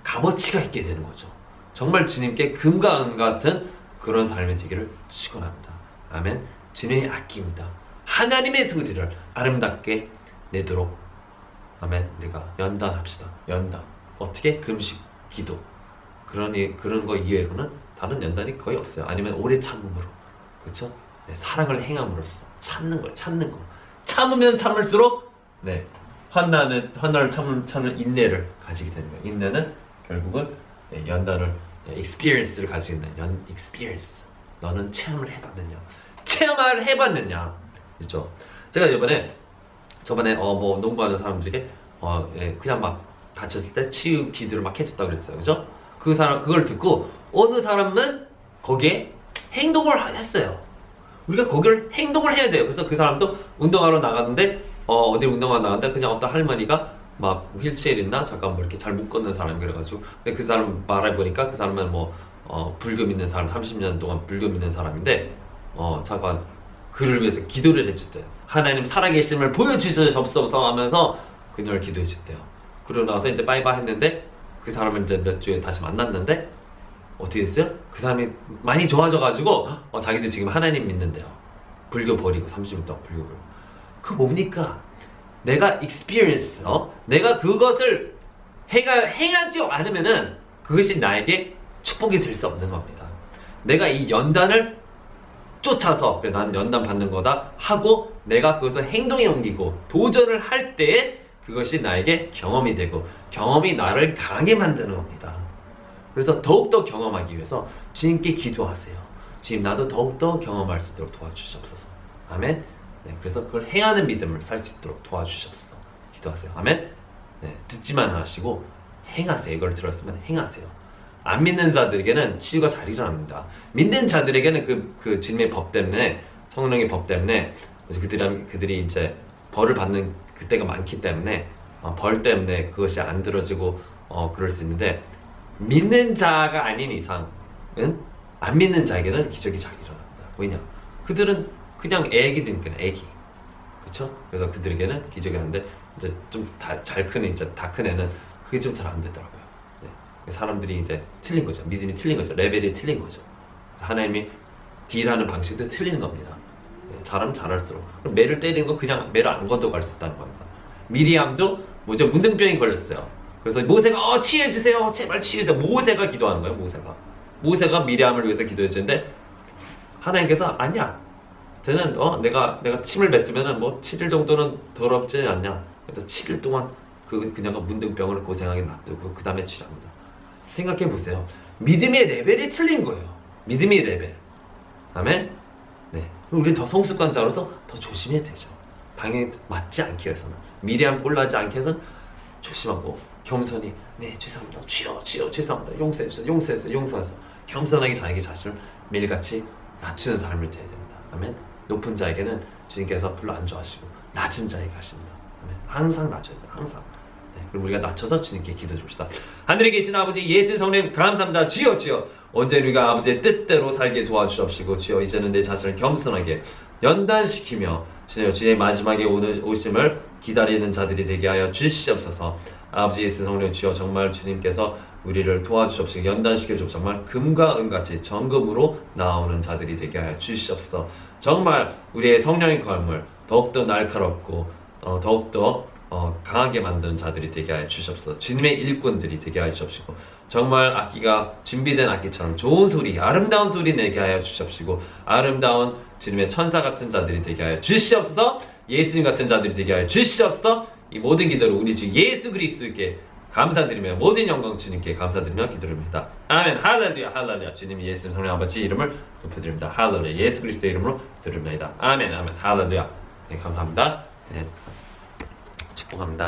Speaker 1: 값어치가 있게 되는 거죠. 정말 주님께 금과 은 같은 그런 삶이 되기를 축원합니다. 아멘. 주님의 악기입니다. 하나님의 소리를 아름답게 내도록 아멘. 우리가 연단합시다. 연단. 어떻게? 금식, 기도. 그런 거 이외로는 다른 연단이 거의 없어요. 아니면 오래 참음으로. 그렇죠? 네, 사랑을 행함으로써 참는 거. 참으면 참을수록 환난을 참는 인내를 가지게 되는 거예요. 인내는 결국은 연단을 experience를 가지고 있는 experience. 너는 체험을 해봤느냐? 체험을 해봤느냐? 그렇죠? 제가 저번에 농구하는 사람들에게 그냥 막 다쳤을 때 치유 기도를 막 해줬다 그랬어요. 그죠? 그걸 듣고 어느 사람은 거기에 행동을 했어요. 우리가 거기를 행동을 해야 돼요. 그래서 그 사람도 운동하러 나갔는데 어디 운동하러 나갔는데 그냥 어떤 할머니가 막 휠체어 있나? 잠깐 이렇게 잘 못 걷는 사람이 그래가지고 근데 그 사람 말해보니까 그 사람은 불교 믿는 사람 30년 동안 불교 믿는 사람인데 잠깐 그를 위해서 기도를 해줬대요. 하나님 살아계심을 보여주시옵소서 하면서 그녀를 기도해줬대요. 그러고 나서 이제 빠이빠이 했는데 그 사람을 이제 몇 주에 다시 만났는데 어떻게 됐어요? 그 사람이 많이 좋아져가지고 자기도 지금 하나님 믿는데요. 불교 버리고 30년 동안 불교 버리고. 그거 뭡니까? 내가 experience, 내가 그것을 행하지 않으면은 그것이 나에게 축복이 될 수 없는 겁니다. 내가 이 연단을 쫓아서 그래, 나는 연단 받는 거다 하고 내가 그것을 행동에 옮기고 도전을 할 때에 그것이 나에게 경험이 되고 경험이 나를 강하게 만드는 겁니다. 그래서 더욱더 경험하기 위해서 주님께 기도하세요. 주님, 나도 더욱더 경험할 수 있도록 도와주시옵소서. 아멘. 네, 그래서 그걸 행하는 믿음을 살 수 있도록 도와주시옵소서. 기도하세요. 아멘. 네, 듣지만 하시고 행하세요. 이걸 들었으면 행하세요. 안 믿는 자들에게는 치유가 잘 일어납니다. 믿는 자들에게는 그 주님의 법 때문에, 성령의 법 때문에 그들이 이제 벌을 받는 그때가 많기 때문에 벌 때문에 그것이 안 들어지고 그럴 수 있는데, 믿는 자가 아닌 이상은 안 믿는 자에게는 기적이 잘 일어납니다. 왜냐? 그들은 그냥 애기들이니까 애기. 그렇죠? 그래서 그들에게는 기적이 하는데 이제 좀 잘 큰 이제 다 큰 애는 그게 좀 잘 안 되더라고요. 네. 사람들이 이제 틀린 거죠. 믿음이 틀린 거죠. 레벨이 틀린 거죠. 하나님이 딜하는 방식도 틀리는 겁니다. 네. 잘하면 잘할수록 매를 때리는 거 그냥 매를 안 건너갈 수 있다는 겁니다. 미리암도 뭐죠? 문둥병이 걸렸어요. 그래서 모세가 치유해주세요. 제발 치유해주세요. 모세가 기도하는 거예요. 모세가 미리암을 위해서 기도해주는데 하나님께서 아니야. 쟤는 내가 침을 뱉으면은 뭐 7일 정도는 더럽지 않냐. 그래서 7일 동안 그녀가 문둥병으로 고생하게 놔두고 그 다음에 치료합니다. 생각해 보세요. 믿음의 레벨이 틀린 거예요. 믿음의 레벨. 아멘. 네. 우리는 더 성숙관자로서 더 조심해야 되죠. 당연히 맞지 않기 위해서는 미리암 꼴나지 않기 위해서는 조심하고 겸손히 네 죄송합니다. 주여 죄송합니다. 용서해서 겸손하게 자기 자신을 매일같이 낮추는 삶을 돼야 됩니다. 아멘. 높은 자에게는 주님께서 별로 안 좋아하시고 낮은 자에게 하십니다. 아멘. 항상 낮춰야 돼요. 항상. 네. 그럼 우리가 낮춰서 주님께 기도해 줍시다. 하늘에 계신 아버지 예수 성령 감사합니다. 주여 언제 우리가 아버지의 뜻대로 살게 도와주옵시고 주여 이제는 내 자신을 겸손하게 연단시키며 주님의 마지막에 오심을 기다리는 자들이 되게 하여 주시옵소서. 아버지 예수 성령 주여 정말 주님께서 우리를 도와주옵시고 연단시켜 주옵소서. 정말 금과 은같이 정금으로 나오는 자들이 되게 하여 주시옵소서. 정말 우리의 성령의 걸음을 더욱더 날카롭고 더욱더 강하게 만드는 자들이 되게 하여 주시옵소서. 주님의 일꾼들이 되게 하여 주옵시고 정말 악기가 준비된 악기처럼 좋은 소리, 아름다운 소리 내게 하여 주시옵시고 아름다운 주님의 천사 같은 자들이 되게 하여 주시옵소서. 예수님 같은 자들이 되게 하여 주시옵소서. 이 모든 기도를 우리 주 예수 그리스도께 감사드리며 모든 영광 주님께 감사드리며 기도합니다. 아멘. 할렐루야. 주님 예수 성령 아버지 이름을 높여드립니다. 할렐루야. 예수 그리스도의 이름으로 기도드립니다. 아멘. 할렐루야. 네, 감사합니다. 네, 축복합니다.